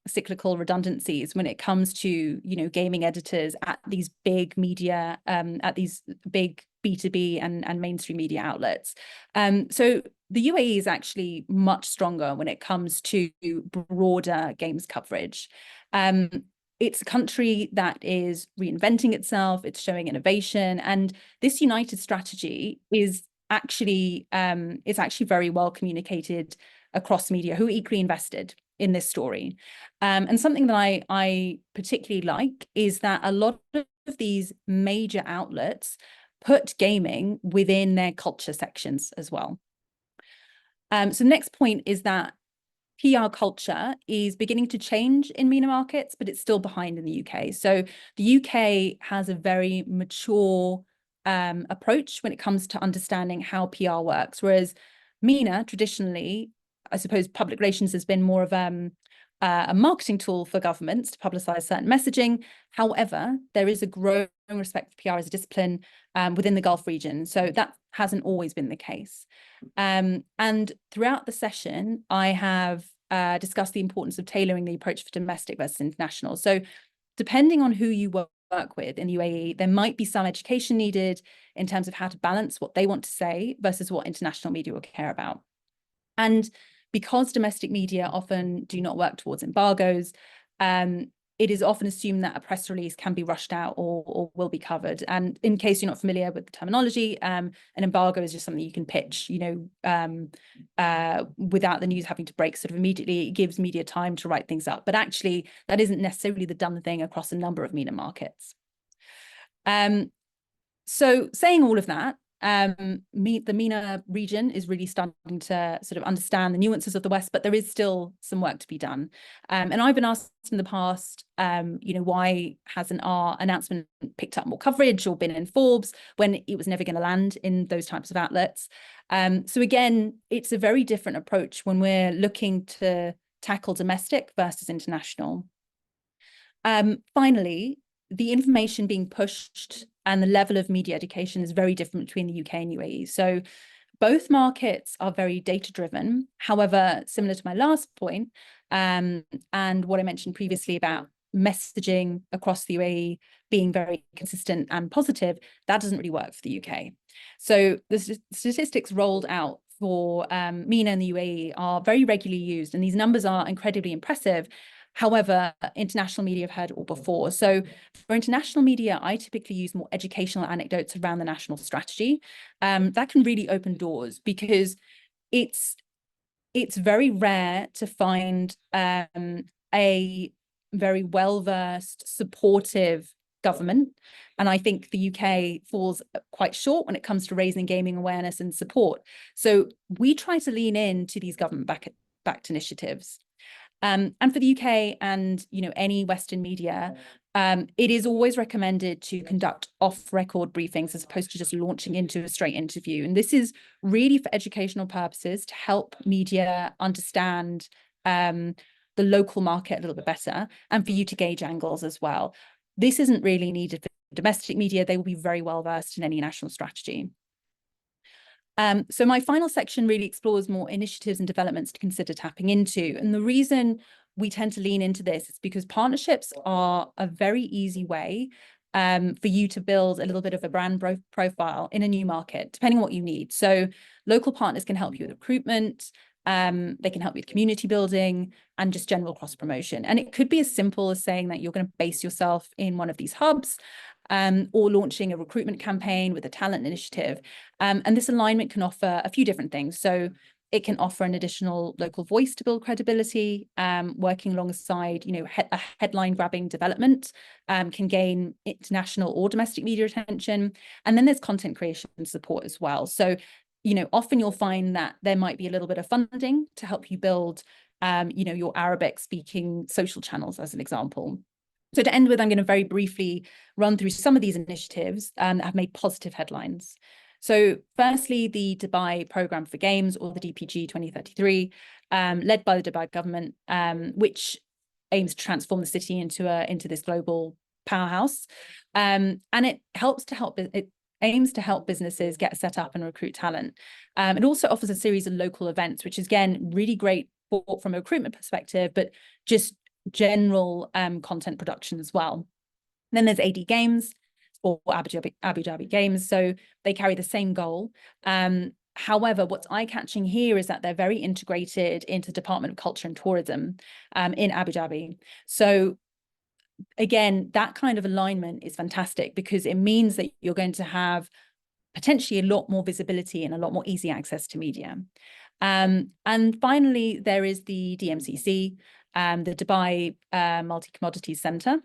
C: cyclical redundancies when it comes to, you know, gaming editors at these big media, at these big B2B and mainstream media outlets. So the UAE is actually much stronger when it comes to broader games coverage. It's a country that is reinventing itself, it's showing innovation, and this united strategy is actually very well communicated across media who are equally invested in this story. And something that I particularly like is that a lot of these major outlets put gaming within their culture sections as well. So the next point is that PR culture is beginning to change in MENA markets, but it's still behind in the UK. So the UK has a very mature approach when it comes to understanding how PR works, whereas MENA traditionally, I suppose public relations has been more of a marketing tool for governments to publicize certain messaging. However, there is a growing respect for PR as a discipline within the Gulf region. So that hasn't always been the case. And throughout the session, I have discussed the importance of tailoring the approach for domestic versus international. So depending on who you work with in the UAE, there might be some education needed in terms of how to balance what they want to say versus what international media will care about. And because domestic media often do not work towards embargoes, it is often assumed that a press release can be rushed out or will be covered. And in case you're not familiar with the terminology, an embargo is just something you can pitch, you know, without the news having to break sort of immediately. It gives media time to write things up. But actually, that isn't necessarily the done thing across a number of MENA markets. So saying all of that, the MENA region is really starting to sort of understand the nuances of the West, but there is still some work to be done. And I've been asked in the past, why hasn't our announcement picked up more coverage or been in Forbes when it was never going to land in those types of outlets? So again, it's a very different approach when we're looking to tackle domestic versus international. Finally, the information being pushed and the level of media education is very different between the UK and UAE. So both markets are very data-driven. However, similar to my last point, and what I mentioned previously about messaging across the UAE being very consistent and positive, that doesn't really work for the UK. So the statistics rolled out for MENA and the UAE are very regularly used, and these numbers are incredibly impressive. However, international media have heard it all before. So for international media, I typically use more educational anecdotes around the national strategy. That can really open doors because it's very rare to find a very well-versed, supportive government. And I think the UK falls quite short when it comes to raising gaming awareness and support. So we try to lean into these government-backed initiatives. And for the UK and any Western media, it is always recommended to conduct off-record briefings as opposed to just launching into a straight interview. And this is really for educational purposes to help media understand the local market a little bit better and for you to gauge angles as well. This isn't really needed for domestic media. They will be very well versed in any national strategy. So my final section really explores more initiatives and developments to consider tapping into. And the reason we tend to lean into this is because partnerships are a very easy way for you to build a little bit of a brand profile in a new market, depending on what you need. So local partners can help you with recruitment, they can help you with community building and just general cross promotion. And it could be as simple as saying that you're going to base yourself in one of these hubs, or launching a recruitment campaign with a talent initiative. And this alignment can offer a few different things. So it can offer an additional local voice to build credibility, working alongside, a headline grabbing development, can gain international or domestic media attention. And then there's content creation support as well. So, often you'll find that there might be a little bit of funding to help you build, your Arabic speaking social channels, as an example. So to end with, I'm going to very briefly run through some of these initiatives that have made positive headlines. So firstly, the Dubai Programme for Games, or the DPG 2033, led by the Dubai government, which aims to transform the city into this global powerhouse. And it aims to help businesses get set up and recruit talent. It also offers a series of local events, which is, again, really great from a recruitment perspective, but just general content production as well. Then there's AD Games, or Abu Dhabi Games. So they carry the same goal. However, what's eye-catching here is that they're very integrated into the Department of Culture and Tourism in Abu Dhabi. So again, that kind of alignment is fantastic because it means that you're going to have potentially a lot more visibility and a lot more easy access to media. And finally, there is the DMCC, the Dubai Multi-Commodities Centre.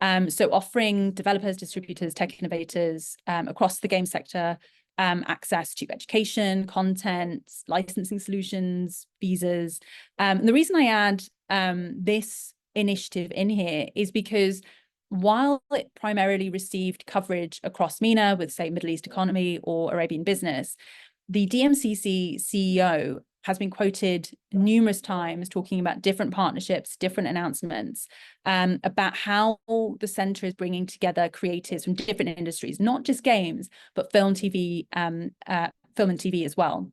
C: So offering developers, distributors, tech innovators across the game sector access to education, content, licensing solutions, visas. The reason I add this initiative in here is because while it primarily received coverage across MENA with, say, Middle East economy or Arabian business, the DMCC CEO has been quoted numerous times talking about different partnerships, different announcements, about how the centre is bringing together creatives from different industries, not just games, but film, TV, film and TV as well.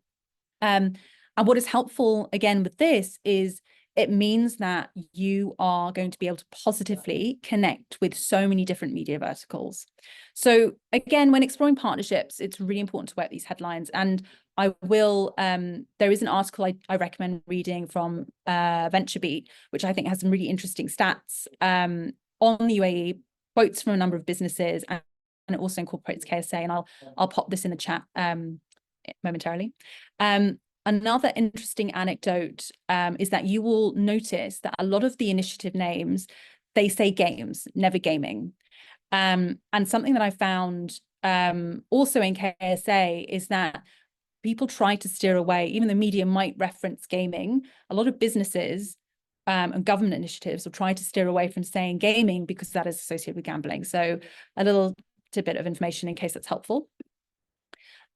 C: And what is helpful, again, with this is it means that you are going to be able to positively connect with so many different media verticals. So again, when exploring partnerships, it's really important to work these headlines. And I will, there is an article I recommend reading from VentureBeat, which I think has some really interesting stats on the UAE, quotes from a number of businesses, and it also incorporates KSA. And I'll pop this in the chat momentarily. Another interesting anecdote is that you will notice that a lot of the initiative names, they say games, never gaming. And something that I found also in KSA is that people try to steer away, even though media might reference gaming, a lot of businesses and government initiatives will try to steer away from saying gaming because that is associated with gambling. So a little tidbit of information in case that's helpful.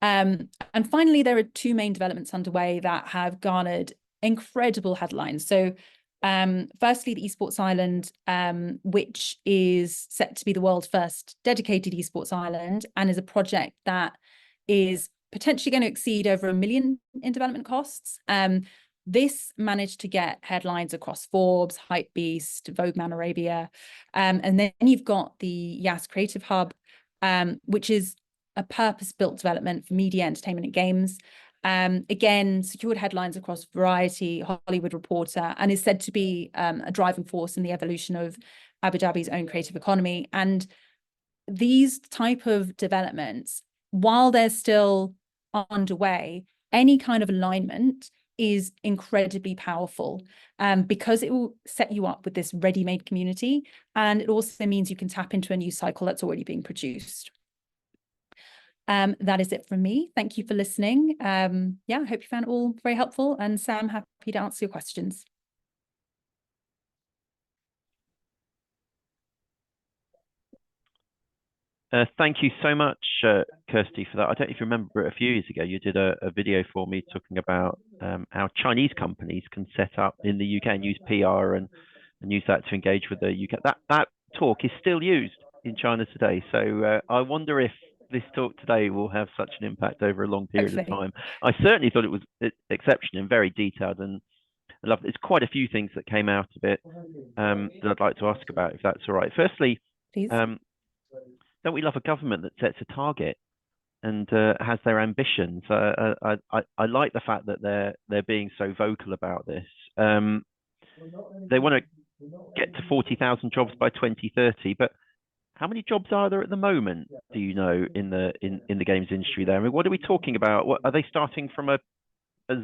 C: And finally, there are two main developments underway that have garnered incredible headlines. So firstly, the Esports Island, which is set to be the world's first dedicated esports island and is a project that is potentially going to exceed over $1 million in development costs. This managed to get headlines across Forbes, Hypebeast, Vogue Man Arabia. And then you've got the Yas Creative Hub, which is a purpose-built development for media, entertainment, and games. Again, secured headlines across Variety, Hollywood Reporter, and is said to be a driving force in the evolution of Abu Dhabi's own creative economy. And these type of developments, while they're still underway, any kind of alignment is incredibly powerful because it will set you up with this ready-made community. And it also means you can tap into a new cycle that's already being produced. That is it from me. Thank you for listening. Yeah, I hope you found it all very helpful. And Sam, happy to answer your questions.
A: Thank you so much, Kirstie, for that. I don't know if you remember a few years ago, you did a video for me talking about how Chinese companies can set up in the UK and use PR and use that to engage with the UK. That talk is still used in China today. So I wonder if this talk today will have such an impact over a long period of time. I certainly thought it was exceptional and very detailed, and I love. There's quite a few things that came out of it that I'd like to ask about, if that's all right. Firstly,
C: please.
A: Don't we love a government that sets a target and has their ambitions? I like the fact that they're being so vocal about this. They want to get to 40,000 jobs by 2030, but how many jobs are there at the moment, do you know, in the games industry there? I mean, what are we talking about? What are they starting from a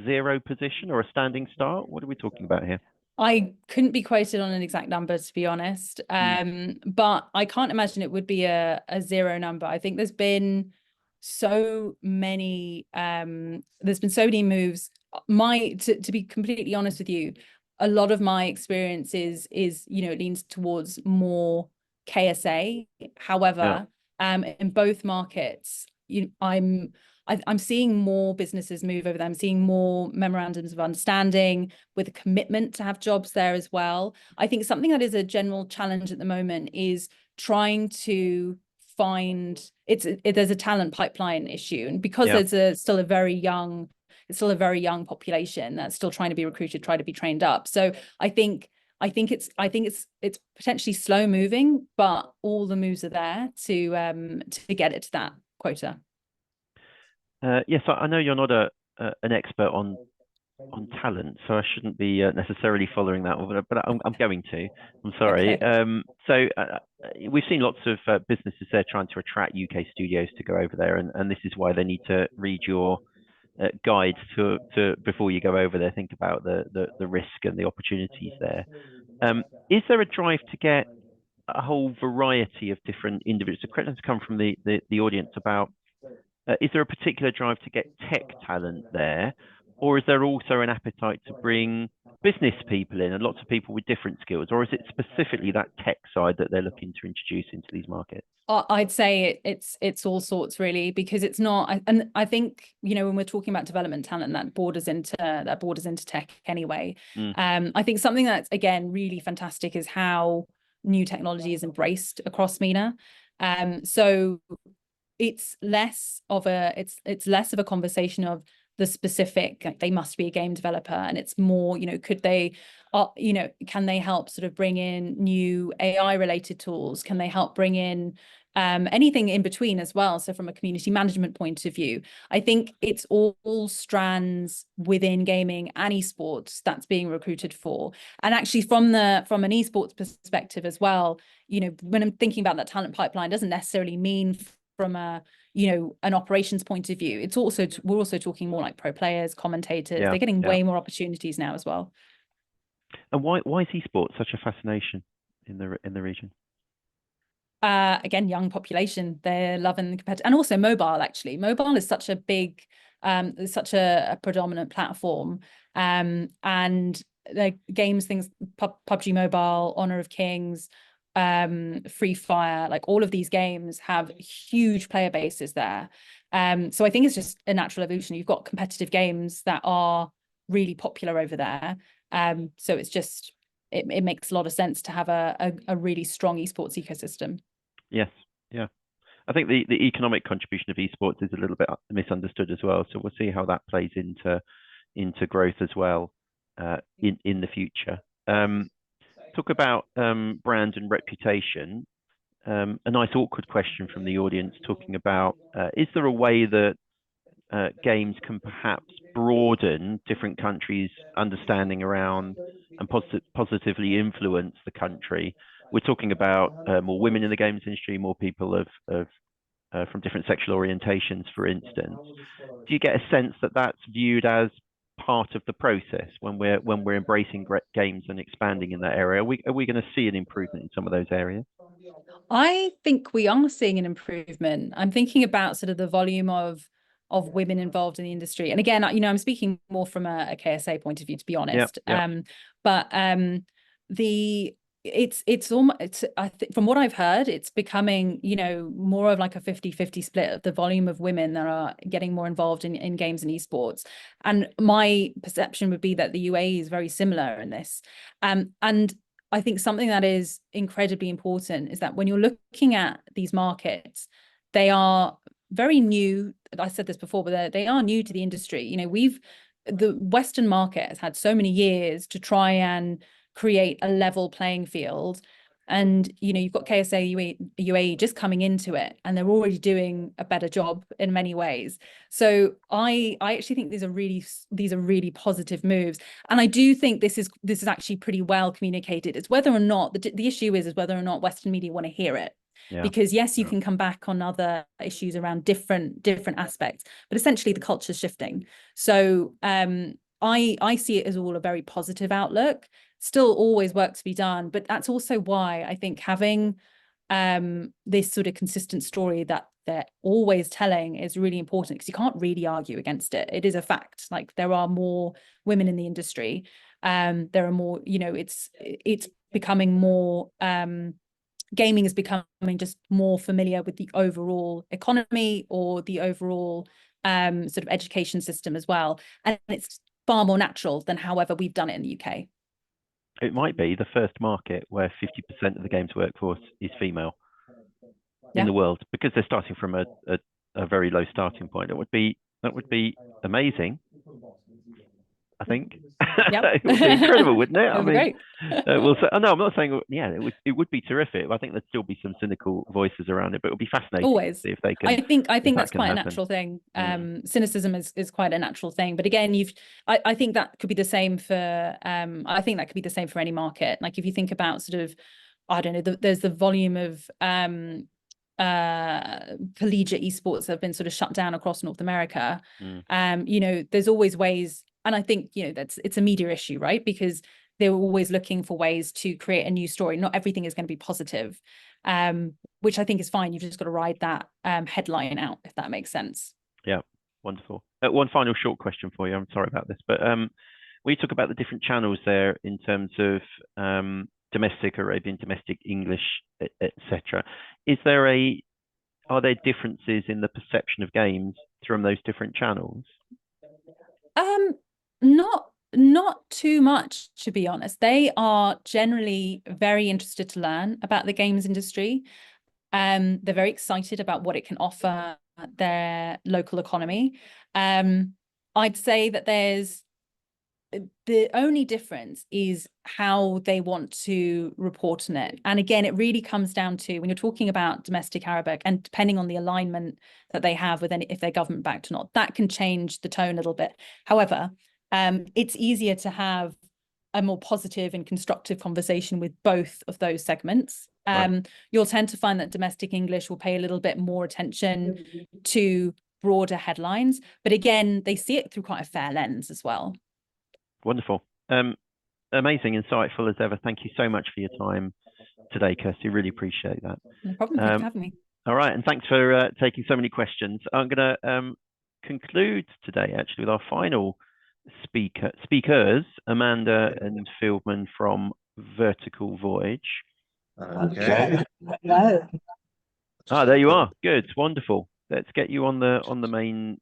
A: zero position or a standing start? What are we talking about here?
C: I couldn't be quoted on an exact number, to be honest. But I can't imagine it would be a zero number. I think there's been so many moves. To be completely honest with you, a lot of my experience is it leans towards more KSA. However, in both markets, I'm seeing more businesses move over there. I'm seeing more memorandums of understanding with a commitment to have jobs there as well. I think something that is a general challenge at the moment is trying to find there's a talent pipeline issue, and because there's still a very young population that's still trying to be recruited, try to be trained up. So I think it's potentially slow moving, but all the moves are there to get it to that quota.
A: Yes, I know you're not an expert on talent, so I shouldn't be necessarily following that, but I'm going to. I'm sorry. Okay. We've seen lots of businesses there trying to attract UK studios to go over there, and this is why they need to read your guides to before you go over there. Think about the risk and the opportunities there. Is there a drive to get a whole variety of different individuals? The questions come from the audience about. Is there a particular drive to get tech talent there, or is there also an appetite to bring business people in and lots of people with different skills, or is it specifically that tech side that they're looking to introduce into these markets? I'd
C: say it's all sorts, really, because it's not. And I think when we're talking about development talent, that borders into tech anyway. I think something that's again really fantastic is how new technology is embraced across MENA. So it's less of a conversation of the specific, like, they must be a game developer, and it's more, could they can they help sort of bring in new AI related tools? Can they help bring in anything in between as well? So from a community management point of view, I think it's all strands within gaming and esports that's being recruited for. And actually from an esports perspective as well, when I'm thinking about that talent pipeline, doesn't necessarily mean from a an operations point of view. It's also we're also talking more like pro players, commentators. They're getting way more opportunities now as well.
A: And why is esports such a fascination in the region?
C: Again, young population, they're loving the competitive, and also mobile. Actually, mobile is such a big, such a predominant platform, and the games, things, PUBG Mobile, Honor of Kings, Free Fire, like all of these games have huge player bases there. So I think it's just a natural evolution. You've got competitive games that are really popular over there. So it's just, it makes a lot of sense to have a really strong esports ecosystem.
A: Yes, yeah. I think the economic contribution of esports is a little bit misunderstood as well. So we'll see how that plays into growth as well in the future. Talk about brand and reputation. A nice awkward question from the audience talking about, is there a way that games can perhaps broaden different countries' understanding around and positively influence the country? We're talking about more women in the games industry, more people from different sexual orientations, for instance. Do you get a sense that that's viewed as part of the process when we're embracing games and expanding in that area? Are we going to see an improvement in some of those areas?
C: I think we are seeing an improvement. I'm thinking about sort of the volume of women involved in the industry. And again, you know, I'm speaking more from a KSA point of view, to be honest.
A: Yeah.
C: But it's almost, I think from what I've heard, it's becoming, you know, more of like a 50-50 split of the volume of women that are getting more involved in games and esports. And my perception would be that the UAE is very similar in this. And I think something that is incredibly important is that when you're looking at these markets, they are very new. I said this before, but they are new to the industry. You know, the Western market has had so many years to try and create a level playing field. And, you know, you've got KSA UAE just coming into it, and they're already doing a better job in many ways. So I actually think these are really positive moves. And I do think this is actually pretty well communicated. It's whether or not the issue is whether or not Western media want to hear it. Yeah. Because yes, you can come back on other issues around different aspects, but essentially the culture's shifting. So I see it as all a very positive outlook. Still always work to be done, but that's also why I think having this sort of consistent story that they're always telling is really important, because you can't really argue against it. It is a fact. Like, there are more women in the industry. There are more, you know, it's becoming more, gaming is becoming just more familiar with the overall economy or the overall sort of education system as well. And it's far more natural than however we've done it in the UK.
A: It might be the first market where 50% of the games workforce is female in the world, because they're starting from a very low starting point. That would be amazing, I think.
C: Yep.
A: It would be incredible, wouldn't it?
C: I mean, great.
A: We'll say, no, I'm not saying, yeah, it would be terrific. I think there'd still be some cynical voices around it, but it would be fascinating
C: always
A: to see if they can.
C: I think that's quite a natural thing. Cynicism is quite a natural thing, but again, I think that could be the same for I think that could be the same for any market. Like, if you think about sort of, I don't know, there's the volume of collegiate esports that have been sort of shut down across North America. You know, there's always ways, and I think, you know, it's a media issue, right? Because they're always looking for ways to create a new story. Not everything is going to be positive, which I think is fine. You've just got to ride that headline out, if that makes sense.
A: Yeah, wonderful. One final short question for you. I'm sorry about this, but we talk about the different channels there in terms of domestic Arabian, domestic English, etc. Are there differences in the perception of games from those different channels?
C: Not too much, to be honest. They are generally very interested to learn about the games industry. They're very excited about what it can offer their local economy. I'd say that the only difference is how they want to report on it. And again, it really comes down to, when you're talking about domestic Arabic, and depending on the alignment that they have with if they're government backed or not, that can change the tone a little bit. However, it's easier to have a more positive and constructive conversation with both of those segments. Right. You'll tend to find that domestic English will pay a little bit more attention to broader headlines, but again, they see it through quite a fair lens as well.
A: Wonderful. Amazing, insightful as ever. Thank you so much for your time today, Kirstie. Really appreciate that.
C: No problem. Thanks for having me.
A: All right, and thanks for taking so many questions. I'm going to conclude today actually with our final speakers, Amanda and Fieldman from Vertical Voyage.
D: Okay. Hello.
A: Ah, there you are. Good, wonderful. Let's get you on the main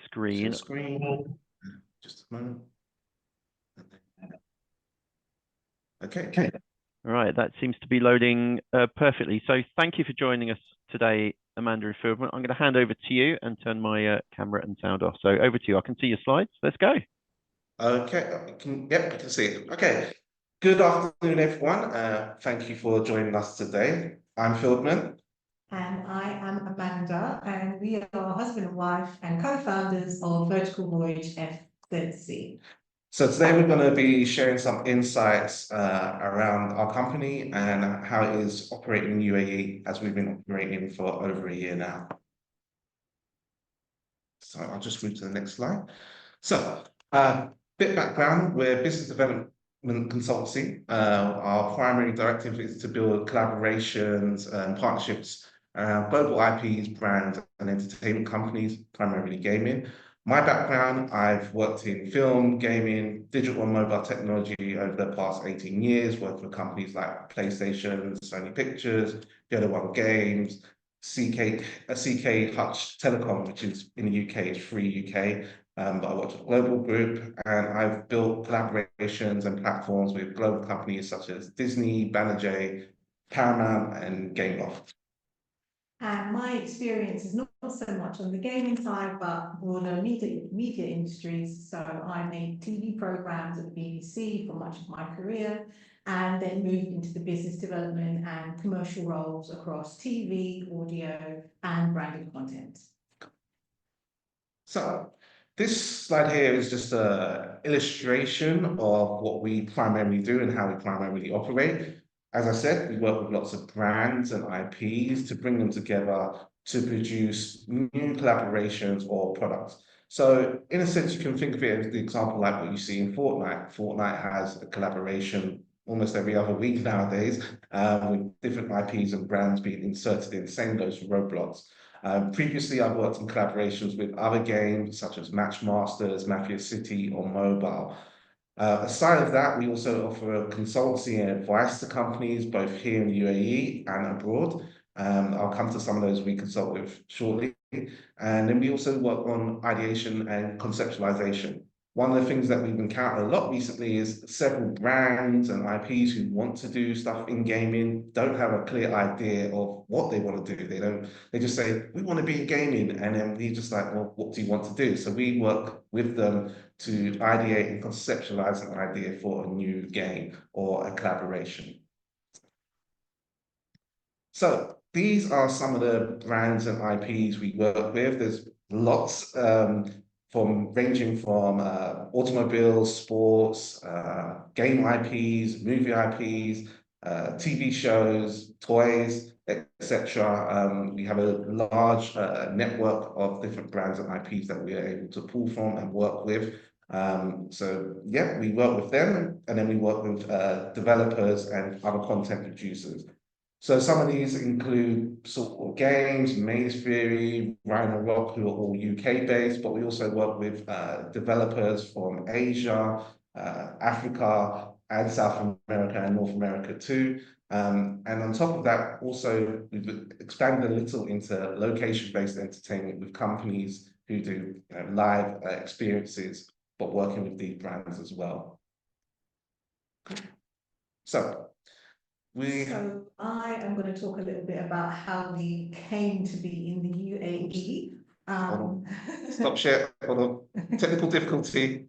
A: screen.
D: Just a moment. Okay.
A: All right, that seems to be loading perfectly. So thank you for joining us today, Amanda and Fieldman. I'm going to hand over to you and turn my camera and sound off. So over to you. I can see your slides. Let's go.
D: Okay. Yep, you can see it. Okay. Good afternoon, everyone. Thank you for joining us today. I'm Fieldman.
E: And I am Amanda, and we are husband and wife and co-founders of Vertical Voyage FZC.
D: So today we're going to be sharing some insights around our company and how it is operating in UAE, as we've been operating for over a year now. So I'll just move to the next slide. So bit background, we're a business development consultancy. Our primary directive is to build collaborations and partnerships around global IPs, brands, and entertainment companies, primarily gaming. My background, I've worked in film, gaming, digital and mobile technology over the past 18 years, worked with companies like PlayStation, Sony Pictures, Yellow One Games, CK Hutch Telecom, which is in the UK, is Free UK. But I worked with a global group, and I've built collaborations and platforms with global companies such as Disney, Banijay, Paramount, and Gameloft.
E: And my experience is not so much on the gaming side, but broader media industries. So I made TV programs at the BBC for much of my career, and then moved into the business development and commercial roles across TV, audio, and branded content.
D: So this slide here is just an illustration of what we primarily do and how we primarily operate. As I said, we work with lots of brands and IPs to bring them together to produce new collaborations or products. So in a sense, you can think of it as the example like what you see in Fortnite. Fortnite has a collaboration almost every other week nowadays, with different IPs and brands being inserted in. Same goes for Roblox. Previously, I've worked in collaborations with other games such as Matchmasters, Mafia City, or mobile. Aside of that, we also offer consultancy and advice to companies both here in the UAE and abroad. I'll come to some of those we consult with shortly. And then we also work on ideation and conceptualization. One of the things that we've encountered a lot recently is several brands and IPs who want to do stuff in gaming don't have a clear idea of what they want to do. They just say, we want to be in gaming. And then we're just like, well, what do you want to do? So we work with them to ideate and conceptualize an idea for a new game or a collaboration. So these are some of the brands and IPs we work with. There's lots, ranging from automobiles, sports, game IPs, movie IPs, TV shows, toys, etc. We have a large network of different brands and IPs that we are able to pull from and work with. So yeah, we work with them, and then we work with developers and other content producers. So some of these include sort of games, Maze Theory, Rhino Rock, who are all UK based, but we also work with developers from Asia, Africa, and South America and North America too. And on top of that, also we've expanded a little into location-based entertainment with companies who do live experiences, but working with these brands as well. So
E: I am going to talk a little bit about how we came to be in the UAE.
D: Stop share. Hold on. Technical difficulty.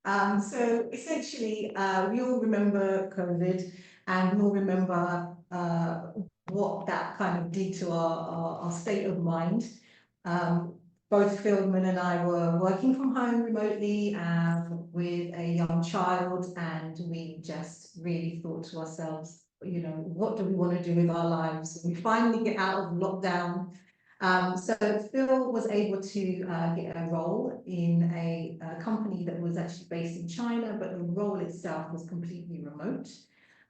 E: So essentially, we all remember COVID, and we all remember what that kind of did to our state of mind. Both Fieldman and I were working from home remotely with a young child, and we just really thought to ourselves, you know, what do we want to do with our lives? We finally get out of lockdown. So Phil was able to get a role in a company that was actually based in China, but the role itself was completely remote.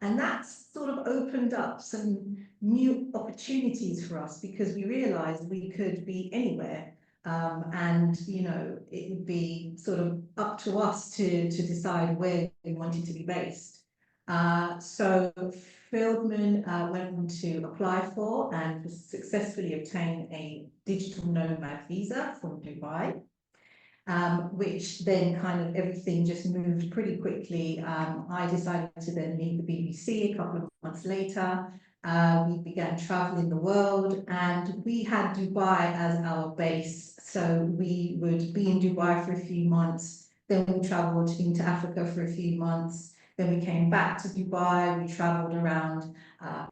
E: And that's sort of opened up some new opportunities for us because we realized we could be anywhere. And, you know, it would be sort of up to us to decide where we wanted to be based. So Fieldman went on to apply for and successfully obtain a digital nomad visa from Dubai. Which then kind of everything just moved pretty quickly. I decided to then leave the BBC a couple of months later. We began traveling the world and we had Dubai as our base. So we would be in Dubai for a few months, then we traveled into Africa for a few months, then we came back to Dubai, we traveled around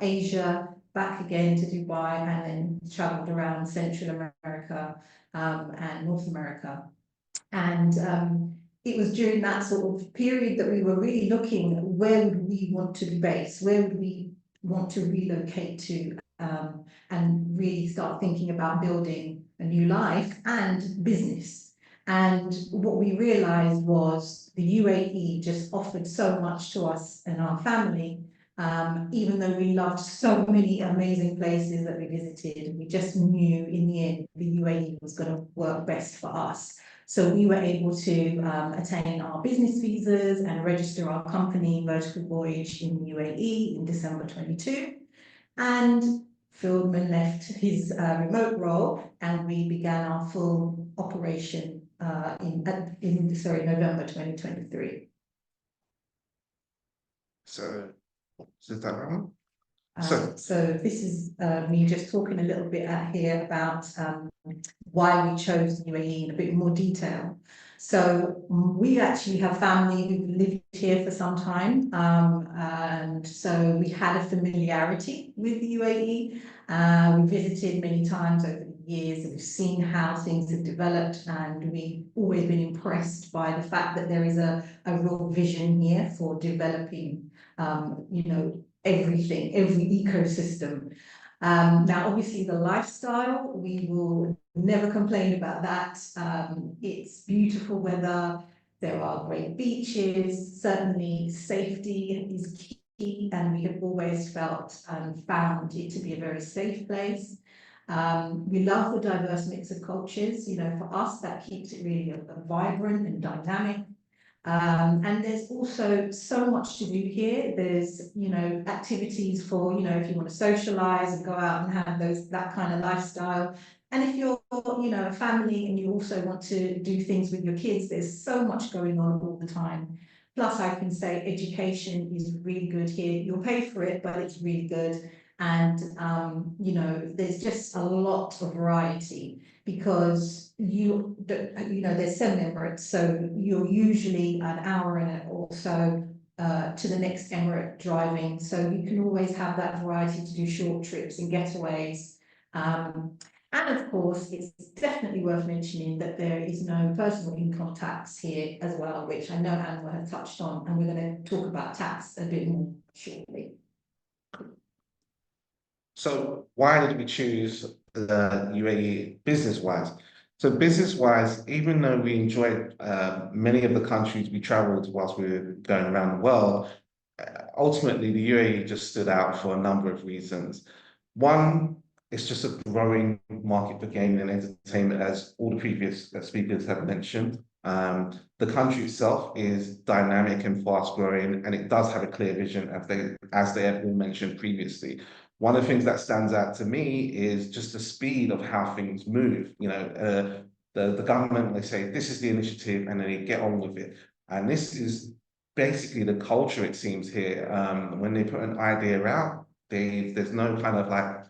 E: Asia, back again to Dubai, and then traveled around Central America and North America. And it was during that sort of period that we were really looking at where would we want to be based, where would we want to relocate to, and really start thinking about building a new life and business. And what we realized was the UAE just offered so much to us and our family. Even though we loved so many amazing places that we visited, we just knew in the end the UAE was going to work best for us. So we were able to attain our business visas and register our company, Vertical Voyage, in the UAE in December 22. And Fieldman left his remote role and we began our full operation in November 2023.
D: So, is that right?
E: So this is me just talking a little bit here about why we chose the UAE in a bit more detail. So we actually have family who've lived here for some time, and so we had a familiarity with the UAE. We visited many times over the years and we've seen how things have developed, and we've always been impressed by the fact that there is a real vision here for developing, you know, everything, every ecosystem. Now, obviously, the lifestyle, we will never complain about that. It's beautiful weather. There are great beaches. Certainly, safety is key, and we have always felt and found it to be a very safe place. We love the diverse mix of cultures. You know, for us, that keeps it really a vibrant and dynamic. And there's also so much to do here. There's, you know, activities for, you know, if you want to socialize and go out and have that kind of lifestyle. And if you're, you know, a family and you also want to do things with your kids, there's so much going on all the time. Plus, I can say education is really good here. You'll pay for it, but it's really good. And, you know, there's just a lot of variety because you know, there's 7 Emirates, so you're usually an hour or so to the next Emirate driving. So you can always have that variety to do short trips and getaways. And of course, it's definitely worth mentioning that there is no personal income tax here as well, which I know Anwar has touched on, and we're going to talk about tax a bit more shortly.
D: So why did we choose the UAE business-wise? So business-wise, even though we enjoyed many of the countries we traveled whilst we were going around the world, ultimately the UAE just stood out for a number of reasons. One, it's just a growing market for gaming and entertainment, as all the previous speakers have mentioned. The country itself is dynamic and fast-growing, and it does have a clear vision, as they have all mentioned previously. One of the things that stands out to me is just the speed of how things move. You know, the government, they say, this is the initiative, and then they get on with it. And this is basically the culture, it seems, here. When they put an idea out, there's no kind of like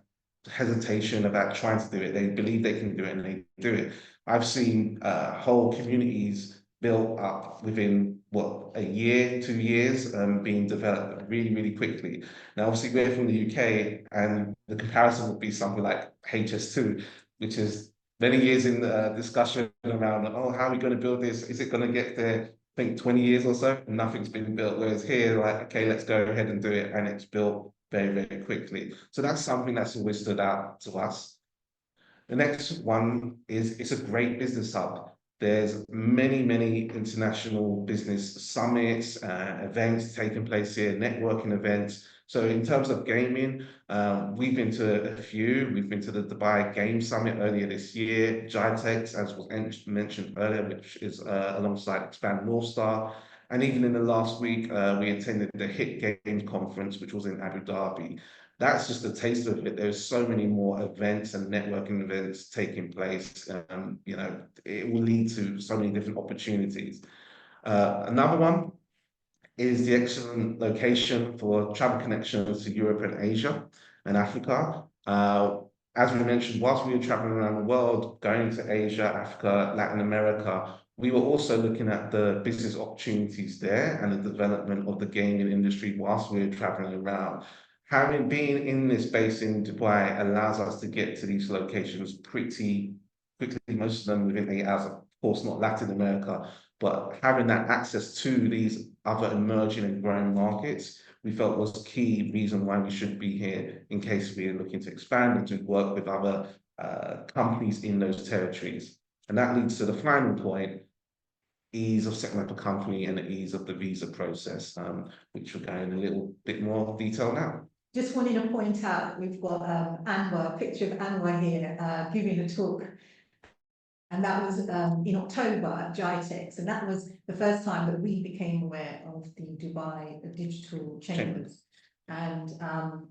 D: hesitation about trying to do it. They believe they can do it, and they do it. I've seen whole communities built up within, what, a year, 2 years, being developed really, really quickly. Now, obviously, we're from the UK, and the comparison would be something like HS2, which is many years in the discussion around, oh, how are we going to build this? Is it going to get there? I think 20 years or so, and nothing's been built. Whereas here, like, okay, let's go ahead and do it, and it's built very, very quickly. So that's something that's always stood out to us. The next one is it's a great business hub. There's many international business summits, events taking place here, networking events. So in terms of gaming, we've been to a few. We've been to the Dubai Game Summit earlier this year, GITEX, as was mentioned earlier, which is alongside Expand North Star. And even in the last week, we attended the HIT Games Conference, which was in Abu Dhabi. That's just a taste of it. There's so many more events and networking events taking place. You know, it will lead to so many different opportunities. Another one is the excellent location for travel connections to Europe and Asia and Africa. As we mentioned, whilst we were traveling around the world, going to Asia, Africa, Latin America, we were also looking at the business opportunities there and the development of the gaming industry whilst we were traveling around. Having been in this base in Dubai allows us to get to these locations pretty quickly, most of them within 8 hours, of course, not Latin America, but having that access to these other emerging and growing markets, we felt was a key reason why we should be here in case we are looking to expand and to work with other companies in those territories. And that leads to the final point, ease of setting up a company and the ease of the visa process, which we'll go in a little bit more detail now.
E: Just wanted to point out that we've got Anwar, a picture of Anwar here giving a talk. And that was in October at GITEX. And that was the first time that we became aware of the Dubai Digital Chambers. And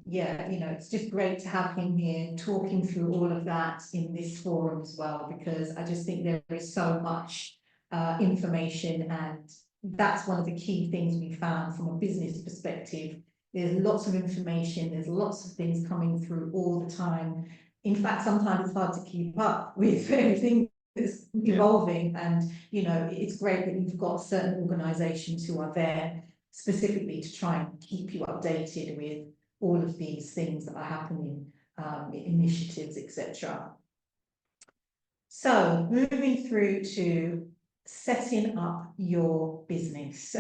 E: yeah, you know, it's just great to have him here talking through all of that in this forum as well, because I just think there is so much information, and that's one of the key things we found from a business perspective. There's lots of information, there's lots of things coming through all the time. In fact, sometimes it's hard to keep up with everything that's evolving, and you know, it's great that you've got certain organizations who are there specifically to try and keep you updated with all of these things that are happening, initiatives, etc. So moving through to setting up your business.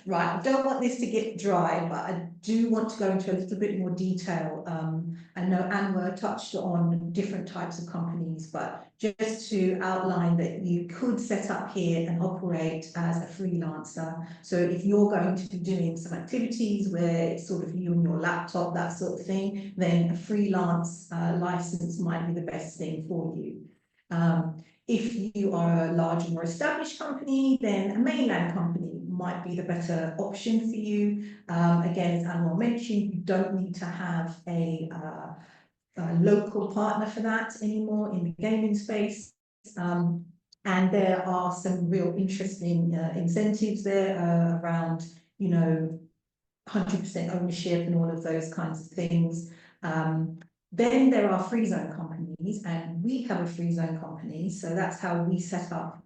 E: Right, I don't want this to get dry, but I do want to go into a little bit more detail. I know Anwar touched on different types of companies, but just to outline that you could set up here and operate as a freelancer. So if you're going to be doing some activities where it's sort of you and your laptop, that sort of thing, then a freelance license might be the best thing for you. If you are a larger, more established company, then a mainland company might be the better option for you. Again, as Anwar mentioned, you don't need to have a local partner for that anymore in the gaming space. And there are some real interesting incentives there around, you know, 100% ownership and all of those kinds of things. Then there are free zone companies, and we have a free zone company, so that's how we set up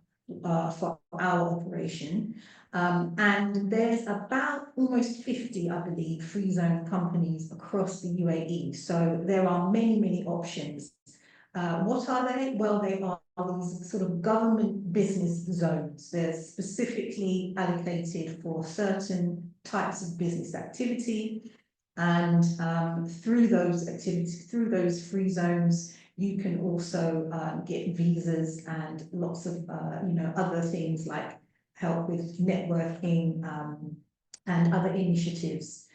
E: for our operation. And there's about almost 50, I believe, free zone companies across the UAE. So there are many options. What are they? Well, they are these sort of government business zones. They're specifically allocated for certain types of business activity. And through those activities, through those free zones, you can also get visas and lots of you know, other things like help with networking and other initiatives.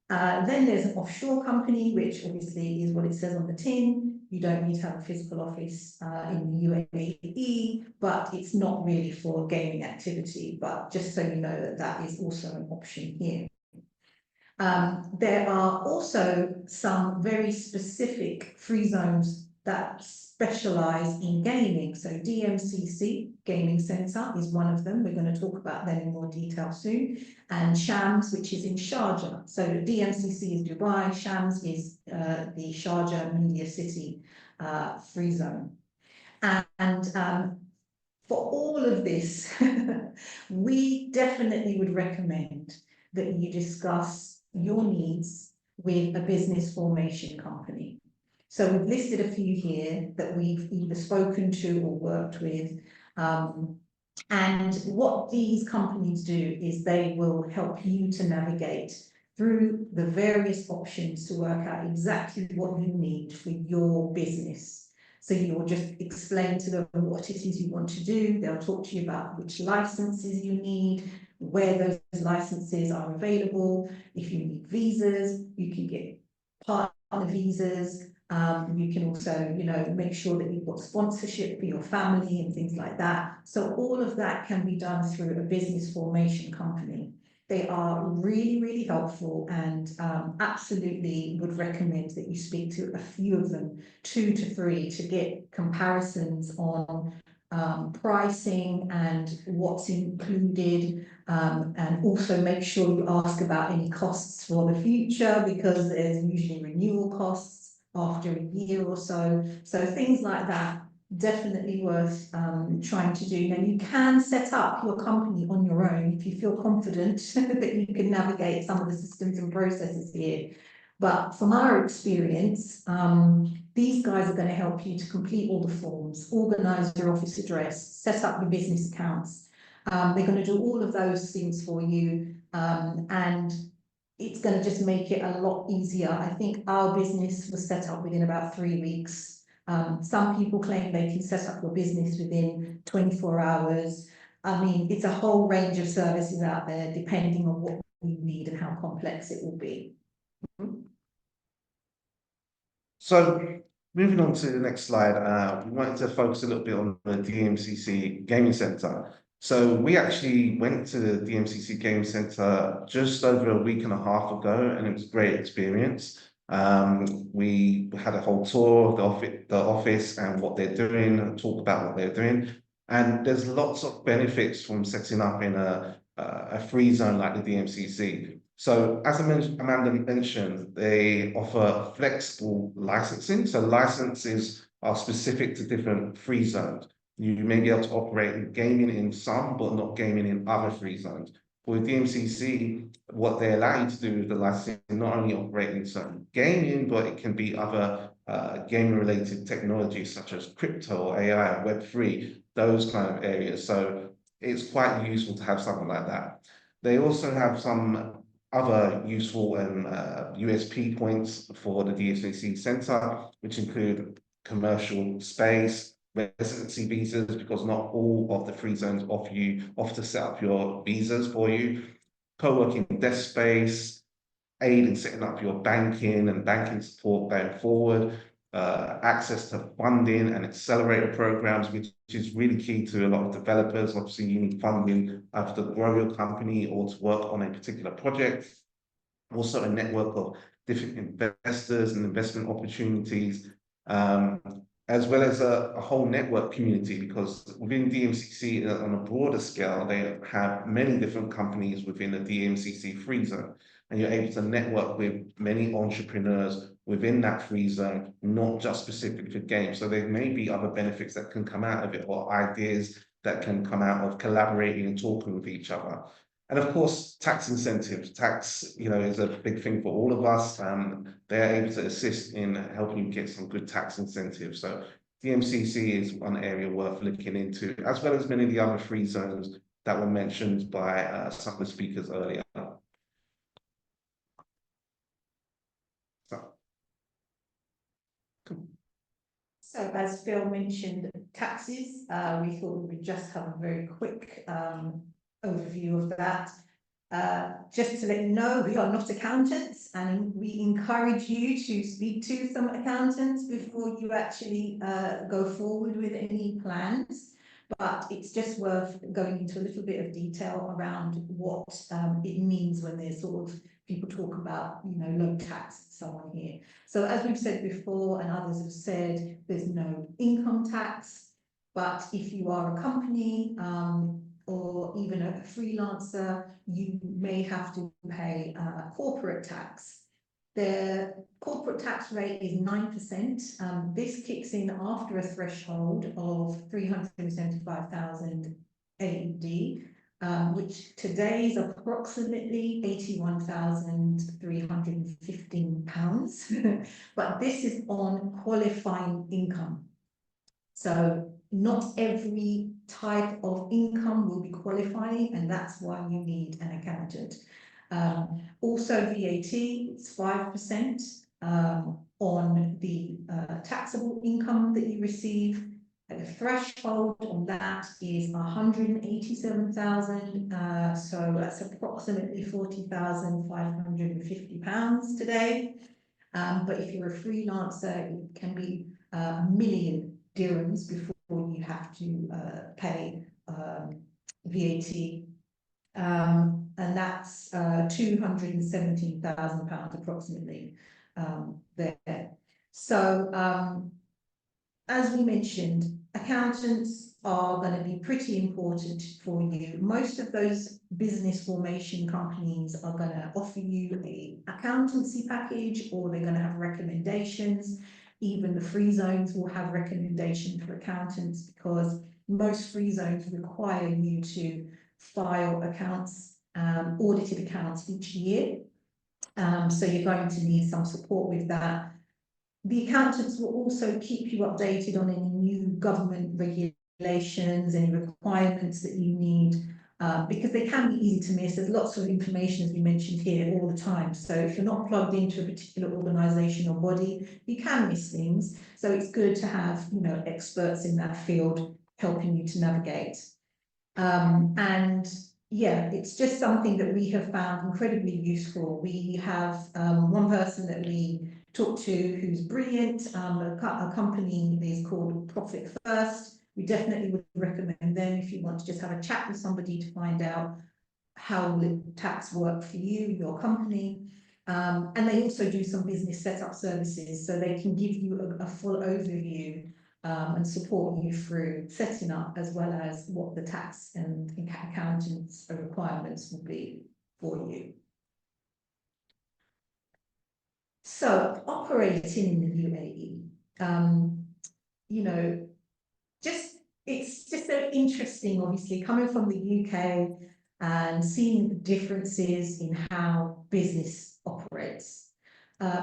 E: Then there's an offshore company, which obviously is what it says on the tin. You don't need to have a physical office in the UAE, but it's not really for gaming activity. But just so you know that that is also an option here. There are also some very specific free zones that specialize in gaming. So DMCC, Gaming Centre, is one of them. We're going to talk about them in more detail soon. And Shams, which is in Sharjah. So DMCC is Dubai, Shams is the Sharjah Media City free zone. And for all of this, we definitely would recommend that you discuss your needs with a business formation company. So we've listed a few here that we've either spoken to or worked with. And what these companies do is they will help you to navigate through the various options to work out exactly what you need for your business. So you'll just explain to them what it is you want to do. They'll talk to you about which licenses you need, where those licenses are available. If you need visas, you can get partner visas. You can also, make sure that you've got sponsorship for your family and things like that. So all of that can be done through a business formation company. They are really, really helpful, and absolutely would recommend that you speak to a few of them, 2 to 3, to get comparisons on pricing and what's included, and also make sure you ask about any costs for the future, because there's usually renewal costs after a year or so. So things like that, definitely worth trying to do. Now, you can set up your company on your own if you feel confident that you can navigate some of the systems and processes here. But from our experience, these guys are going to help you to complete all the forms, organise your office address, set up your business accounts. They're going to do all of those things for you, and it's going to just make it a lot easier. I think our business was set up within about 3 weeks. Some people claim they can set up your business within 24 hours. I mean, it's a whole range of services out there, depending on what you need and how complex it will be.
D: So moving on to the next slide, we wanted to focus a little bit on the DMCC Gaming Centre. So we actually went to the DMCC Gaming Centre just over a week and a half ago, and it was a great experience. We had a whole tour of the office and what they're doing, and talk about what they're doing. And there's lots of benefits from setting up in a free zone like the DMCC. So as Amanda mentioned, they offer flexible licensing. So licenses are specific to different free zones. You may be able to operate in gaming in some, but not gaming in other free zones. With DMCC, what they allow you to do with the licensing, not only operate in certain gaming, but it can be other gaming-related technologies such as crypto, AI, Web3, those kind of areas. So it's quite useful to have something like that. They also have some other useful USP points for the DMCC Centre, which include commercial space, residency visas, because not all of the free zones offer to set up your visas for you, co-working desk space, aid in setting up your banking and banking support going forward, access to funding and accelerator programs, which is really key to a lot of developers. Obviously, you need funding either to grow your company or to work on a particular project. Also, a network of different investors and investment opportunities, as well as a whole network community, because within DMCC on a broader scale, they have many different companies within the DMCC free zone, and you're able to network with many entrepreneurs within that free zone, not just specific for games. So there may be other benefits that can come out of it, or ideas that can come out of collaborating and talking with each other. And of course, tax incentives. Tax, is a big thing for all of us. They're able to assist in helping you get some good tax incentives. So DMCC is one area worth looking into, as well as many of the other free zones that were mentioned by some of the speakers earlier.
E: So as Phil mentioned, taxes, we thought we would just have a very quick overview of that. Just to let you know, we are not accountants, and we encourage you to speak to some accountants before you actually go forward with any plans. But it's just worth going into a little bit of detail around what it means when there's sort of people talk about, low tax and so on here. So as we've said before, and others have said, there's no income tax. But if you are a company or even a freelancer, you may have to pay corporate tax. The corporate tax rate is 9%. This kicks in after a threshold of 375,000 AED, which today is approximately £81,315. But this is on qualifying income. So not every type of income will be qualifying, and that's why you need an accountant. Also VAT, it's 5%. on the taxable income that you receive. And the threshold on that is 187,000. So that's approximately £40,550 today. But if you're a freelancer, it can be a million dirhams before you have to pay VAT. And that's £217,000 approximately there. So as we mentioned, accountants are going to be pretty important for you. Most of those business formation companies are going to offer you an accountancy package, or they're going to have recommendations. Even the free zones will have recommendations for accountants, because most free zones require you to file accounts, audited accounts each year. So you're going to need some support with that. The accountants will also keep you updated on any new government regulations, any requirements that you need, because they can be easy to miss. There's lots of information, as we mentioned here, all the time. So if you're not plugged into a particular organisation or body, you can miss things. So it's good to have, you know, experts in that field helping you to navigate. And yeah, it's just something that we have found incredibly useful. We have one person that we talk to who's brilliant. A company is called Profit First. We definitely would recommend them if you want to just have a chat with somebody to find out how will tax work for you, your company. And they also do some business setup services, so they can give you a full overview and support you through setting up, as well as what the tax and accountants requirements will be for you. So operating in the UAE, you know, it's just so interesting, obviously, coming from the UK and seeing the differences in how business operates.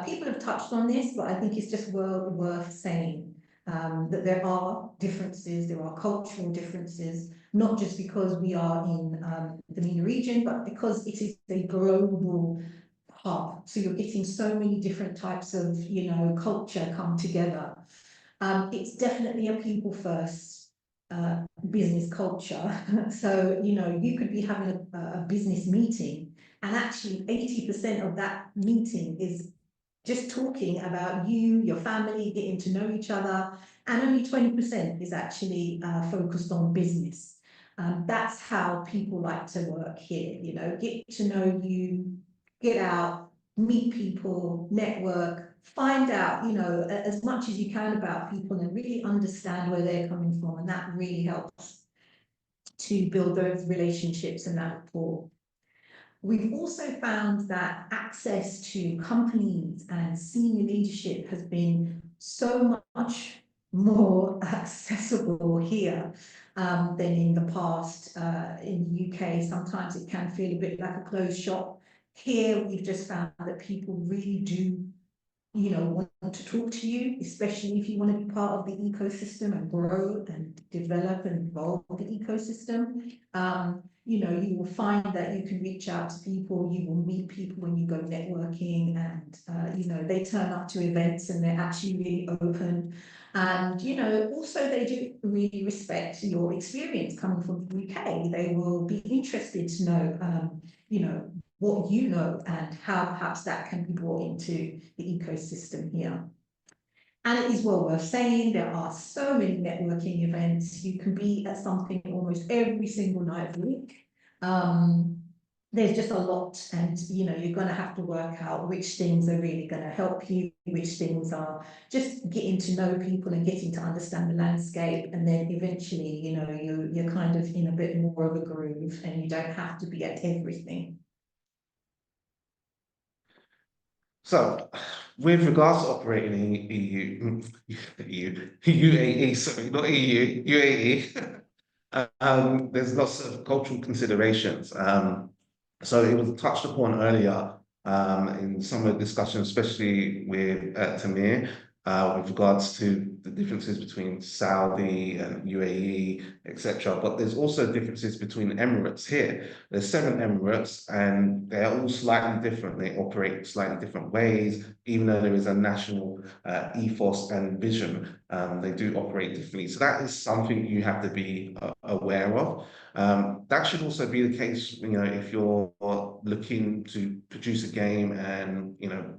E: People have touched on this, but I think it's just worth saying that there are differences, there are cultural differences, not just because we are in the MENA region, but because it is a global hub. So you're getting so many different types of, you know, culture come together. It's definitely a people first business culture. So, you know, you could be having a business meeting, and actually 80% of that meeting is just talking about you, your family, getting to know each other, and only 20% is actually focused on business. That's how people like to work here, you know, get to know you, get out, meet people, network, find out, you know, as much as you can about people and really understand where they're coming from. And that really helps to build those relationships and that rapport. We've also found that access to companies and senior leadership has been so much more accessible here than in the past. In the UK, sometimes it can feel a bit like a closed shop. Here, we've just found that people really do, you know, want to talk to you, especially if you want to be part of the ecosystem and grow and develop and evolve the ecosystem. You know, you will find that you can reach out to people, you will meet people when you go networking, and, you know, they turn up to events and they're actually really open. And, you know, also they do really respect your experience coming from the UK. They will be interested to know, you know, what you know and how perhaps that can be brought into the ecosystem here. And it is well worth saying, there are so many networking events. You can be at something almost every single night of the week. There's just a lot, and you know, you're going to have to work out which things are really going to help you, which things are just getting to know people and getting to understand the landscape, and then eventually, you know, you're kind of in a bit more of a groove and you don't have to be at everything.
D: So, with regards to operating in UAE, sorry, not EU, UAE, there's lots of cultural considerations. So it was touched upon earlier in some of the discussions, especially with Timir, with regards to the differences between Saudi and UAE, etc. But there's also differences between Emirates here. There's 7 Emirates, and they're all slightly different. They operate slightly different ways, even though there is a national ethos and vision. They do operate differently. So that is something you have to be aware of. That should also be the case, if you're looking to produce a game and,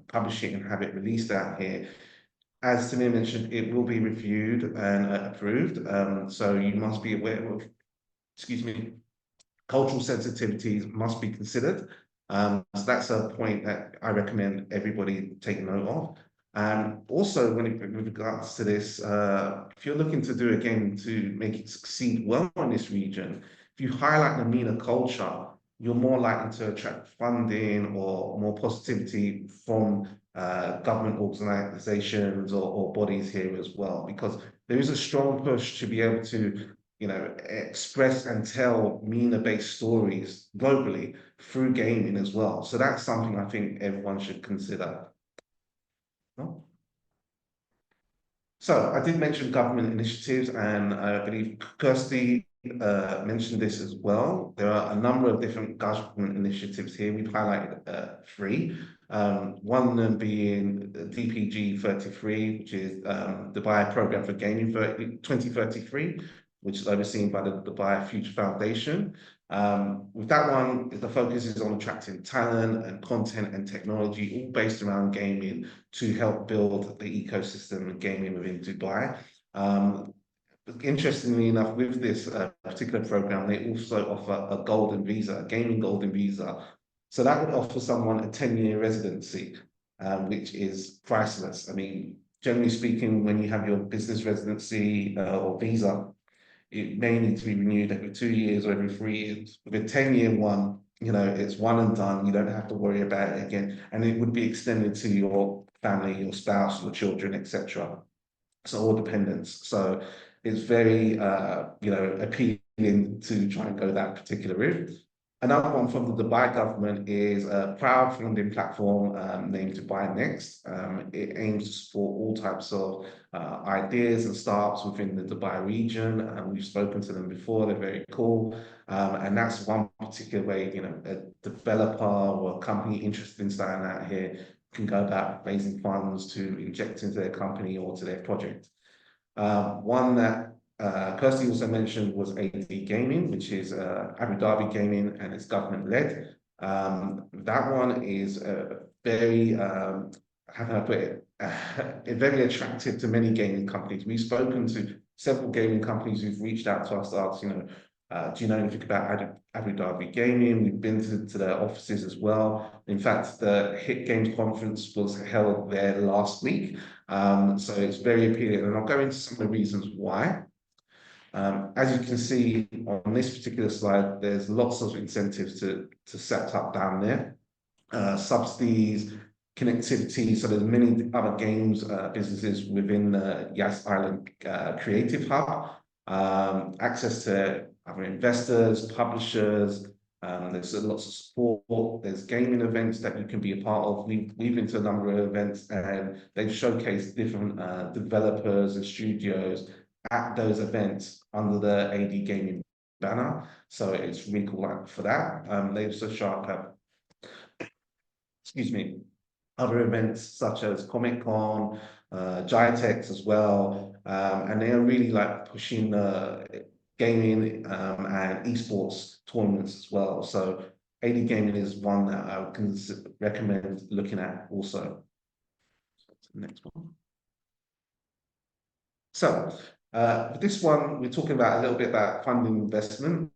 D: publish it and have it released out here. As Timir mentioned, it will be reviewed and approved. So you must be aware of, cultural sensitivities must be considered. So that's a point that I recommend everybody take note of. Also, with regards to this, if you're looking to do a game to make it succeed well in this region, if you highlight the MENA culture, you're more likely to attract funding or more positivity from government organizations or bodies here as well, because there is a strong push to be able to express and tell MENA-based stories globally through gaming as well. So that's something I think everyone should consider. So I did mention government initiatives, and I believe Kirstie mentioned this as well. There are a number of different government initiatives here. We've highlighted 3. One of them being DPG 33, which is Dubai Programme for Gaming 2033, which is overseen by the Dubai Future Foundation. With that one, the focus is on attracting talent and content and technology, all based around gaming, to help build the ecosystem of gaming within Dubai. Interestingly enough, with this particular program, they also offer a golden visa, a gaming golden visa. So that would offer someone a 10-year residency, which is priceless. I mean, generally speaking, when you have your business residency or visa, it may need to be renewed every 2 years or every 3 years. With a 10-year one, it's one and done. You don't have to worry about it again. And it would be extended to your family, your spouse, your children, etc. So all dependents. So it's very, appealing to try and go that particular route. Another one from the Dubai government is a crowdfunding platform named Dubai Next. It aims to support all types of ideas and startups within the Dubai region. We've spoken to them before, they're very cool. And that's one particular way, a developer or a company interested in starting out here can go about raising funds to inject into their company or to their project. One that Kirstie also mentioned was AD Gaming, which is Abu Dhabi Gaming, and it's government-led. That one is very, how can I put it, very attractive to many gaming companies. We've spoken to several gaming companies who've reached out to us, asked, do you know anything about Abu Dhabi Gaming? We've been to their offices as well. In fact, the Hit Games conference was held there last week. So it's very appealing, and I'll go into some of the reasons why. As you can see on this particular slide, there's lots of incentives to set up down there. Subsidies, connectivity, so there's many other games businesses within the Yas Island Creative Hub. Access to other investors, publishers, there's lots of support, there's gaming events that you can be a part of. We've been to a number of events, and they've showcased different developers and studios at those events under the AD Gaming banner. So it's really cool for that. They also show up at, other events such as Comic-Con, Gitex as well. And they are really pushing gaming and esports tournaments as well. So AD Gaming is one that I can recommend looking at also. Next one. So this one, we're talking about a little bit about funding investment,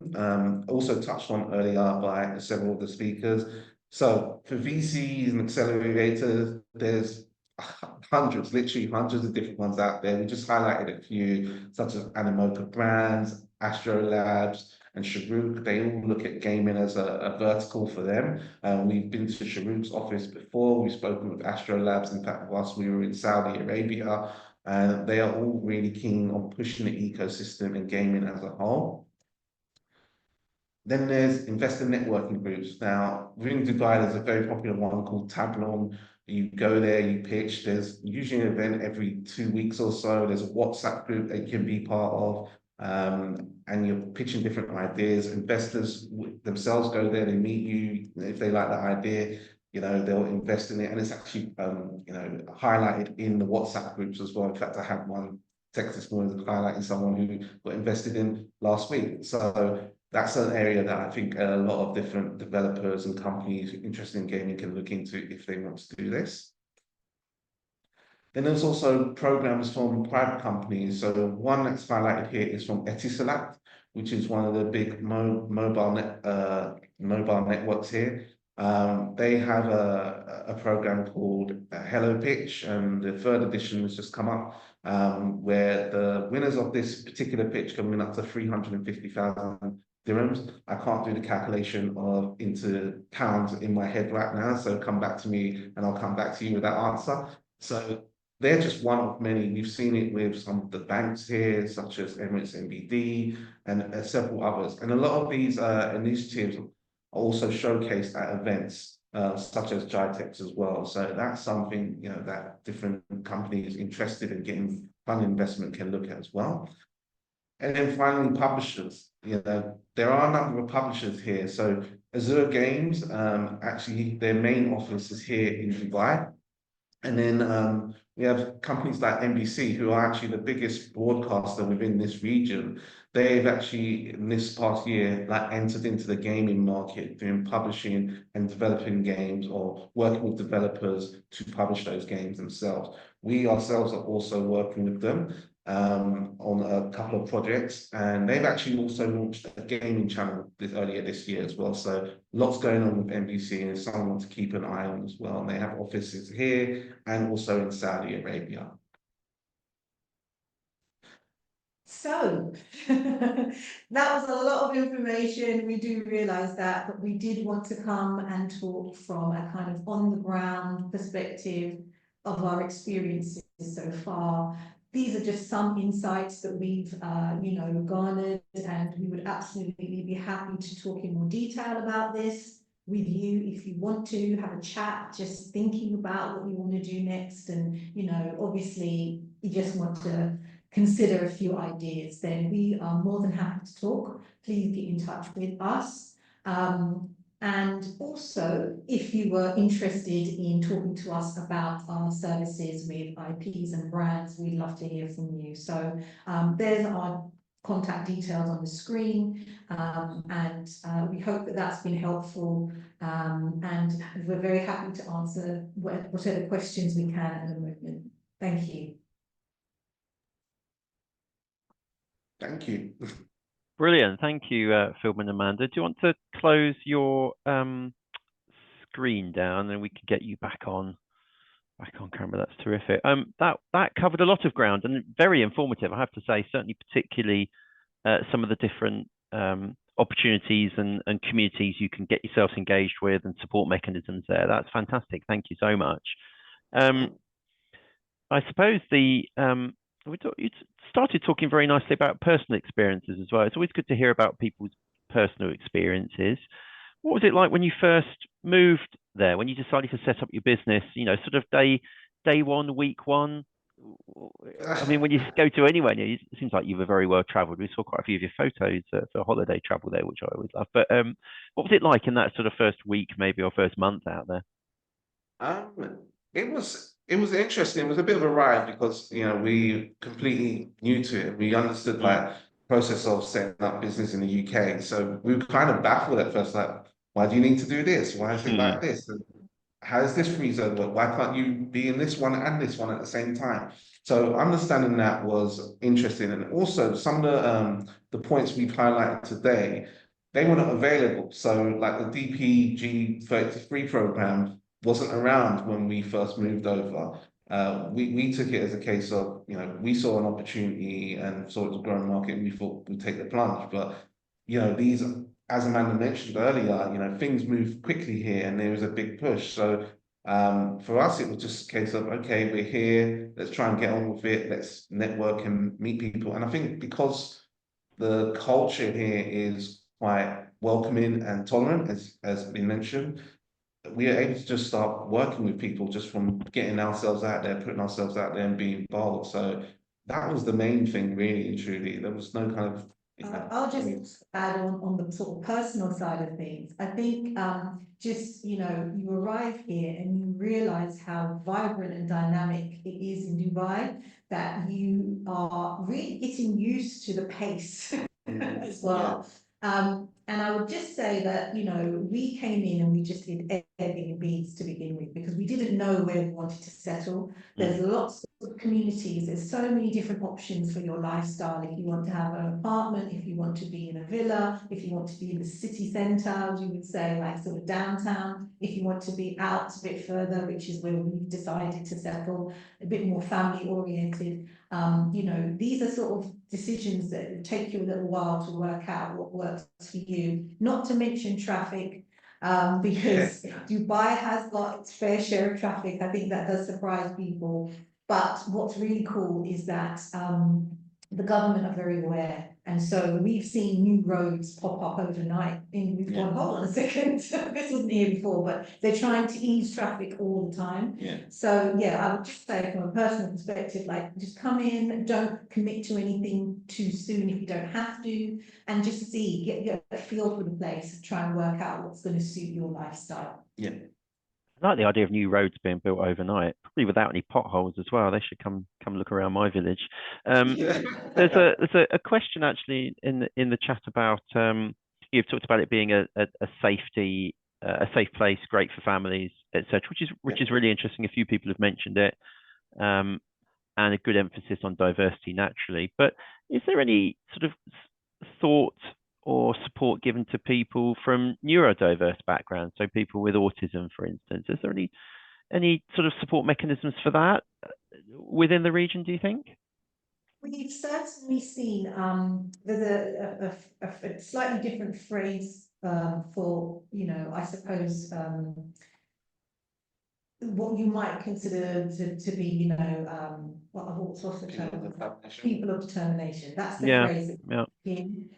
D: also touched on earlier by several of the speakers. So for VCs and accelerators, there's hundreds, literally hundreds of different ones out there. We just highlighted a few, such as Animoca Brands, Astro Labs, and Sharouk. They all look at gaming as a vertical for them. We've been to Sharouk's office before. We've spoken with Astro Labs. In fact, whilst we were in Saudi Arabia, and they are all really keen on pushing the ecosystem and gaming as a whole. Then there's investor networking groups. Now, within Dubai, there's a very popular one called Tableon, You go there, you pitch. There's usually an event every 2 weeks or so. There's a WhatsApp group that you can be part of. And you're pitching different ideas. Investors themselves go there, they meet you. If they like the idea, they'll invest in it. And it's actually, highlighted in the WhatsApp groups as well. In fact, I had one text this morning highlighting someone who got invested in last week. So that's an area that I think a lot of different developers and companies interested in gaming can look into if they want to do this. Then there's also programs from private companies. So one that's highlighted here is from Etisalat, which is one of the big mobile networks here. They have a program called Hello Pitch, and the third edition has just come up, where the winners of this particular pitch can win up to 350,000 dirhams. I can't do the calculation into pounds in my head right now, so come back to me and I'll come back to you with that answer. So they're just one of many. We've seen it with some of the banks here, such as Emirates NBD and several others. And a lot of these initiatives are also showcased at events such as GITEX as well. So that's something that different companies interested in getting fund investment can look at as well. And then finally, publishers. There are a number of publishers here. So Azure Games, actually, their main office is here in Dubai. And then we have companies like NBC, who are actually the biggest broadcaster within this region. They've actually, in this past year, entered into the gaming market, doing publishing and developing games, or working with developers to publish those games themselves. We ourselves are also working with them on a couple of projects, and they've actually also launched a gaming channel earlier this year as well. So lots going on with NBC, and it's someone to keep an eye on as well. And they have offices here and also in Saudi Arabia.
E: So that was a lot of information. We do realize that, but we did want to come and talk from a kind of on the ground perspective of our experiences so far. These are just some insights that we've, garnered, and we would absolutely be happy to talk in more detail about this with you if you want to have a chat, just thinking about what you want to do next. And, obviously you just want to consider a few ideas, then we are more than happy to talk. Please get in touch with us. And also, if you were interested in talking to us about our services with IPs and brands, we'd love to hear from you. So there's our contact details on the screen, and we hope that that's been helpful, and we're very happy to answer whatever questions we can at the moment. Thank you.
D: Thank you.
A: Brilliant. Thank you, Fieldman and Amanda. Do you want to close your screen down and we can get you back on camera? That's terrific. That covered a lot of ground and very informative, I have to say, certainly particularly some of the different opportunities and communities you can get yourselves engaged with and support mechanisms there. That's fantastic. Thank you so much. I suppose you started talking very nicely about personal experiences as well. It's always good to hear about people's personal experiences. What was it like when you first moved there, when you decided to set up your business, sort of day one, week one? I mean, when you go to anywhere, it seems like you were very well traveled. We saw quite a few of your photos for holiday travel there, which I always love. But what was it like in that sort of first week, maybe, or first month out there?
D: It was interesting. It was a bit of a ride because we completely new to it. We understood the process of setting up business in the UK. So we were kind of baffled at first, like, why do you need to do this? Why is it like this? And how does this free zone work? Why can't you be in this one and this one at the same time? So understanding that was interesting. And also some of the points we've highlighted today, they were not available. So like the DPG33 program wasn't around when we first moved over. We took it as a case of, we saw an opportunity and saw it was a growing market and we thought we'd take the plunge. But, these, as Amanda mentioned earlier, things move quickly here and there was a big push. So for us, it was just a case of, okay, we're here, let's try and get on with it. Let's network and meet people. And I think because the culture here is quite welcoming and tolerant, as been mentioned, we are able to just start working with people just from getting ourselves out there, putting ourselves out there and being bold. So that was the main thing, really and truly. There was no kind of,
E: I'll just add on the sort of personal side of things. I think just, you know, you arrive here and you realize how vibrant and dynamic it is in Dubai, that you are really getting used to the pace as well. And I would just say that, you know, we came in and we just did Airbnbs to begin with because we didn't know where we wanted to settle. There's lots of communities, there's so many different options for your lifestyle. If you want to have an apartment, if you want to be in a villa, if you want to be in the city centre, as you would say, like sort of downtown, if you want to be out a bit further, which is where we've decided to settle, a bit more family oriented. You know, these are sort of decisions that take you a little while to work out what works for you, not to mention traffic, because Dubai has got its fair share of traffic. I think that does surprise people. But what's really cool is that the government are very aware. And so we've seen new roads pop up overnight and we've gone, hold on a second, this wasn't here before, but they're trying to ease traffic all the time. So yeah, I would just say from a personal perspective, like just come in, don't commit to anything too soon if you don't have to, and just see, get a feel for the place and try and work out what's going to suit your lifestyle.
A: I like the idea of new roads being built overnight, probably without any potholes as well. They should come look around my village. There's a question actually in the chat about you've talked about it being a safe place, great for families, etc., which is really interesting. A few people have mentioned it, and a good emphasis on diversity naturally. But is there any sort of thought or support given to people from neurodiverse backgrounds, so people with autism, for instance? Is there any sort of support mechanisms for that within the region, do you think?
E: We've certainly seen there's a slightly different phrase for, you know, I suppose what you might consider to be, you know, what's the term? People of determination. That's the phrase that in.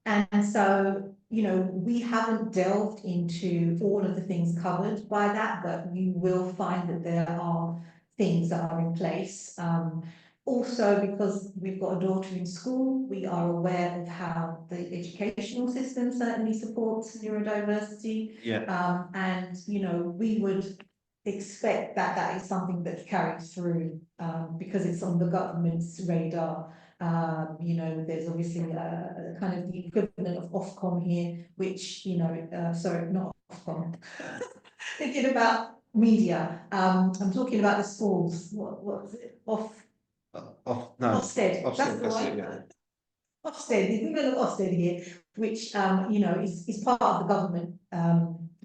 E: And so, you know, we haven't delved into all of the things covered by that, but you will find that there are things that are in place. Also, because we've got a daughter in school, we are aware of how the educational system certainly supports neurodiversity. And, you know, we would expect that that is something that's carried through because it's on the government's radar. You know, there's obviously a kind of the equivalent of Ofcom here, which, you know, sorry, not Ofcom, thinking about media. I'm talking about the schools. What's it? Ofsted. That's the one. Ofsted, the equivalent of Ofsted here, which, you know, is part of the government.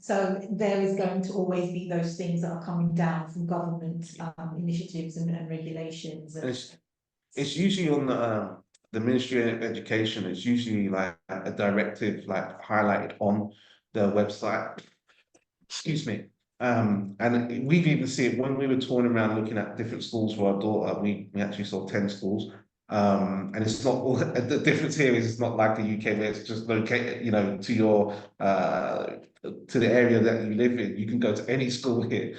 E: So there is going to always be those things that are coming down from government initiatives and regulations. And
D: it's usually on the Ministry of Education. It's usually like a directive, like highlighted on the website. Excuse me. And we've even seen it when we were touring around looking at different schools for our daughter. We actually saw 10 schools. And it's not all, the difference here is it's not like the UK where it's just located, you know, to your to the area that you live in. You can go to any school here.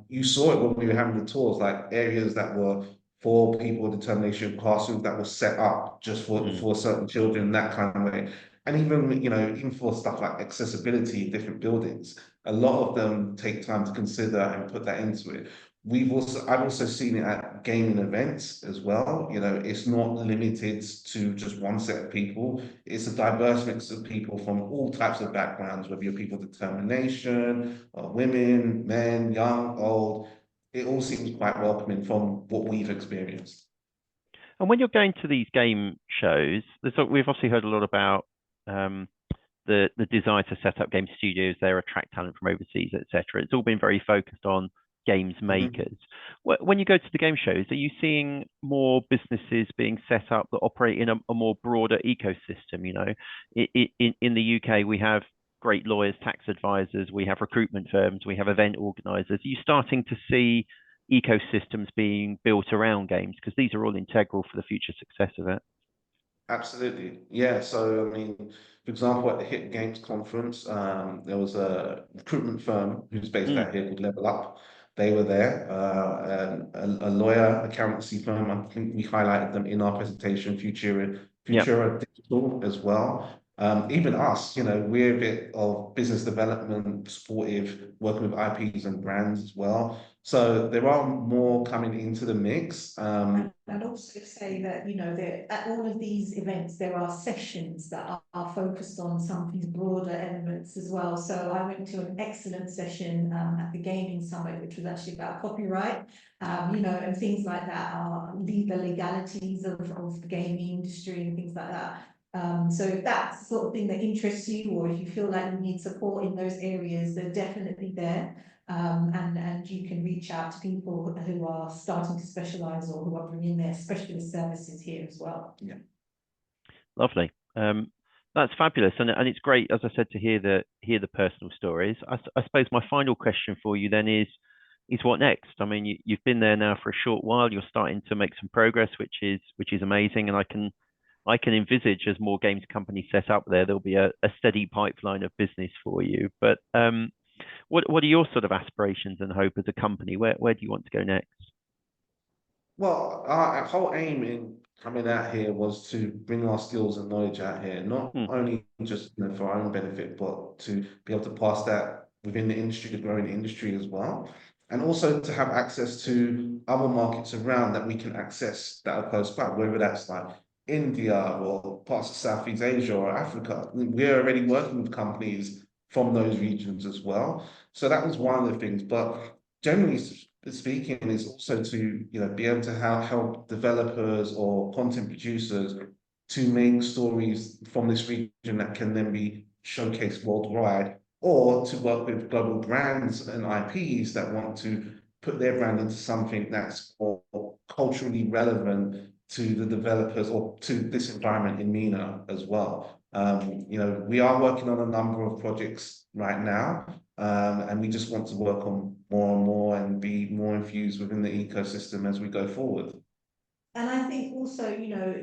D: You saw it when we were having the tours, like areas that were for people with determination, classrooms that were set up just for certain children, that kind of way. And even, you know, even for stuff like accessibility in different buildings, a lot of them take time to consider and put that into it. I've also seen it at gaming events as well. You know, it's not limited to just one set of people. It's a diverse mix of people from all types of backgrounds, whether you're people with determination, women, men, young, old. It all seems quite welcoming from what we've experienced.
A: And when you're going to these game shows, we've obviously heard a lot about the desire to set up game studios there, attract talent from overseas, etc. It's all been very focused on games makers. When you go to the game shows, are you seeing more businesses being set up that operate in a more broader ecosystem? You know, in the UK, we have great lawyers, tax advisors, we have recruitment firms, we have event organizers. Are you starting to see ecosystems being built around games? Because these are all integral for the future success of it.
D: Absolutely. Yeah. So, I mean, for example, at the Hit Games conference, there was a recruitment firm who's based out here called Level Up. They were there. A lawyer, accountancy firm. I think we highlighted them in our presentation, Futura Digital as well. Even us, we're a bit of business development, supportive, working with IPs and brands as well. So there are more coming into the mix.
E: I'd also say that, that at all of these events, there are sessions that are focused on some of these broader elements as well. So I went to an excellent session at the Gaming Summit, which was actually about copyright, and things like that are the legalities of the gaming industry and things like that. So if that's the sort of thing that interests you, or if you feel like you need support in those areas, they're definitely there. And you can reach out to people who are starting to specialize or who are bringing their specialist services here as well.
D: Yeah.
A: Lovely. That's fabulous, and it's great, as I said, to hear the personal stories. I suppose my final question for you then is what next? I mean, you've been there now for a short while. You're starting to make some progress, which is amazing, and I can envisage as more games companies set up there'll be a steady pipeline of business for you. But what are your sort of aspirations and hope as a company? Where do you want to go next?
D: Well, our whole aim in coming out here was to bring our skills and knowledge out here, not only just for our own benefit, but to be able to pass that within the industry, the growing industry as well, and also to have access to other markets around that we can access that are close by, whether that's like India or parts of Southeast Asia or Africa. We're already working with companies from those regions as well. So that was one of the things, but generally speaking is also to be able to help developers or content producers to make stories from this region that can then be showcased worldwide, or to work with global brands and IPs that want to put their brand into something that's more culturally relevant to the developers or to this environment in MENA as well. We are working on a number of projects right now, and we just want to work on more and more and be more infused within the ecosystem as we go forward.
E: And I think also,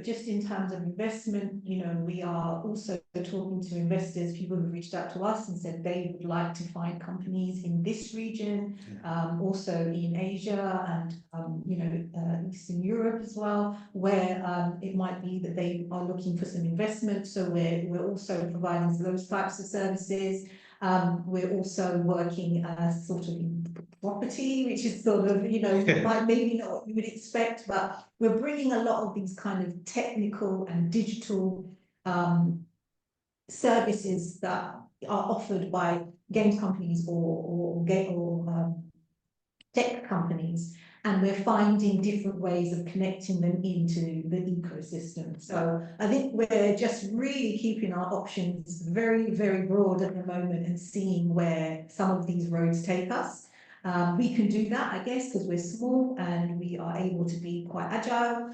E: just in terms of investment, we are also talking to investors, people who've reached out to us and said they would like to find companies in this region, also in Asia and, Eastern Europe as well, where it might be that they are looking for some investment. So we're also providing those types of services. We're also working sort of in property, which is sort of, maybe not what you would expect, but we're bringing a lot of these kind of technical and digital services that are offered by games companies or tech companies, and we're finding different ways of connecting them into the ecosystem. So I think we're just really keeping our options very, very broad at the moment and seeing where some of these roads take us. We can do that, I guess, because we're small and we are able to be quite agile.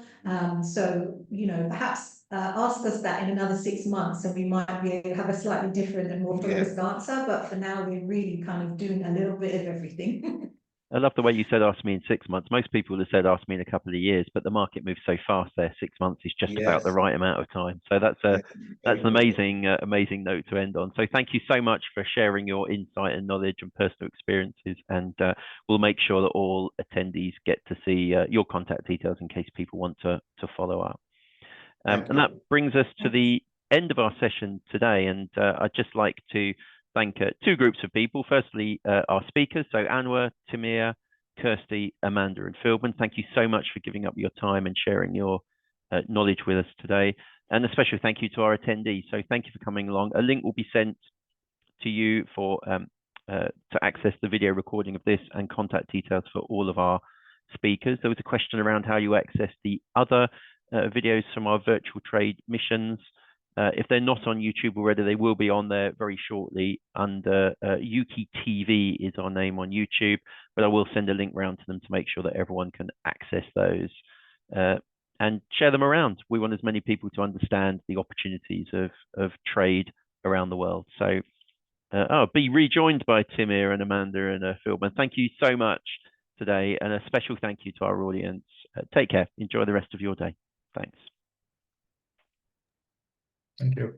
E: So, perhaps ask us that in another 6 months and we might be able to have a slightly different and more focused answer. But for now, we're really kind of doing a little bit of everything.
A: I love the way you said ask me in 6 months. Most people have said ask me in a couple of years, but the market moves so fast there. 6 months is just about the right amount of time. So that's an amazing note to end on. So thank you so much for sharing your insight and knowledge and personal experiences. And we'll make sure that all attendees get to see your contact details in case people want to follow up. And that brings us to the end of our session today. And I'd just like to thank two groups of people. Firstly, our speakers, so Anwar, Timir, Kirstie, Amanda, and Fieldman. Thank you so much for giving up your time and sharing your knowledge with us today. And a special thank you to our attendees. So thank you for coming along. A link will be sent to you for to access the video recording of this and contact details for all of our speakers. There was a question around how you access the other videos from our virtual trade missions. If they're not on YouTube already, they will be on there very shortly under Ukie TV is our name on YouTube, but I will send a link round to them to make sure that everyone can access those and share them around. We want as many people to understand the opportunities of trade around the world. So be rejoined by Timir and Amanda and Fieldman. Thank you so much today, and a special thank you to our audience. Take care. Enjoy the rest of your day. Thanks.
B: Thank you.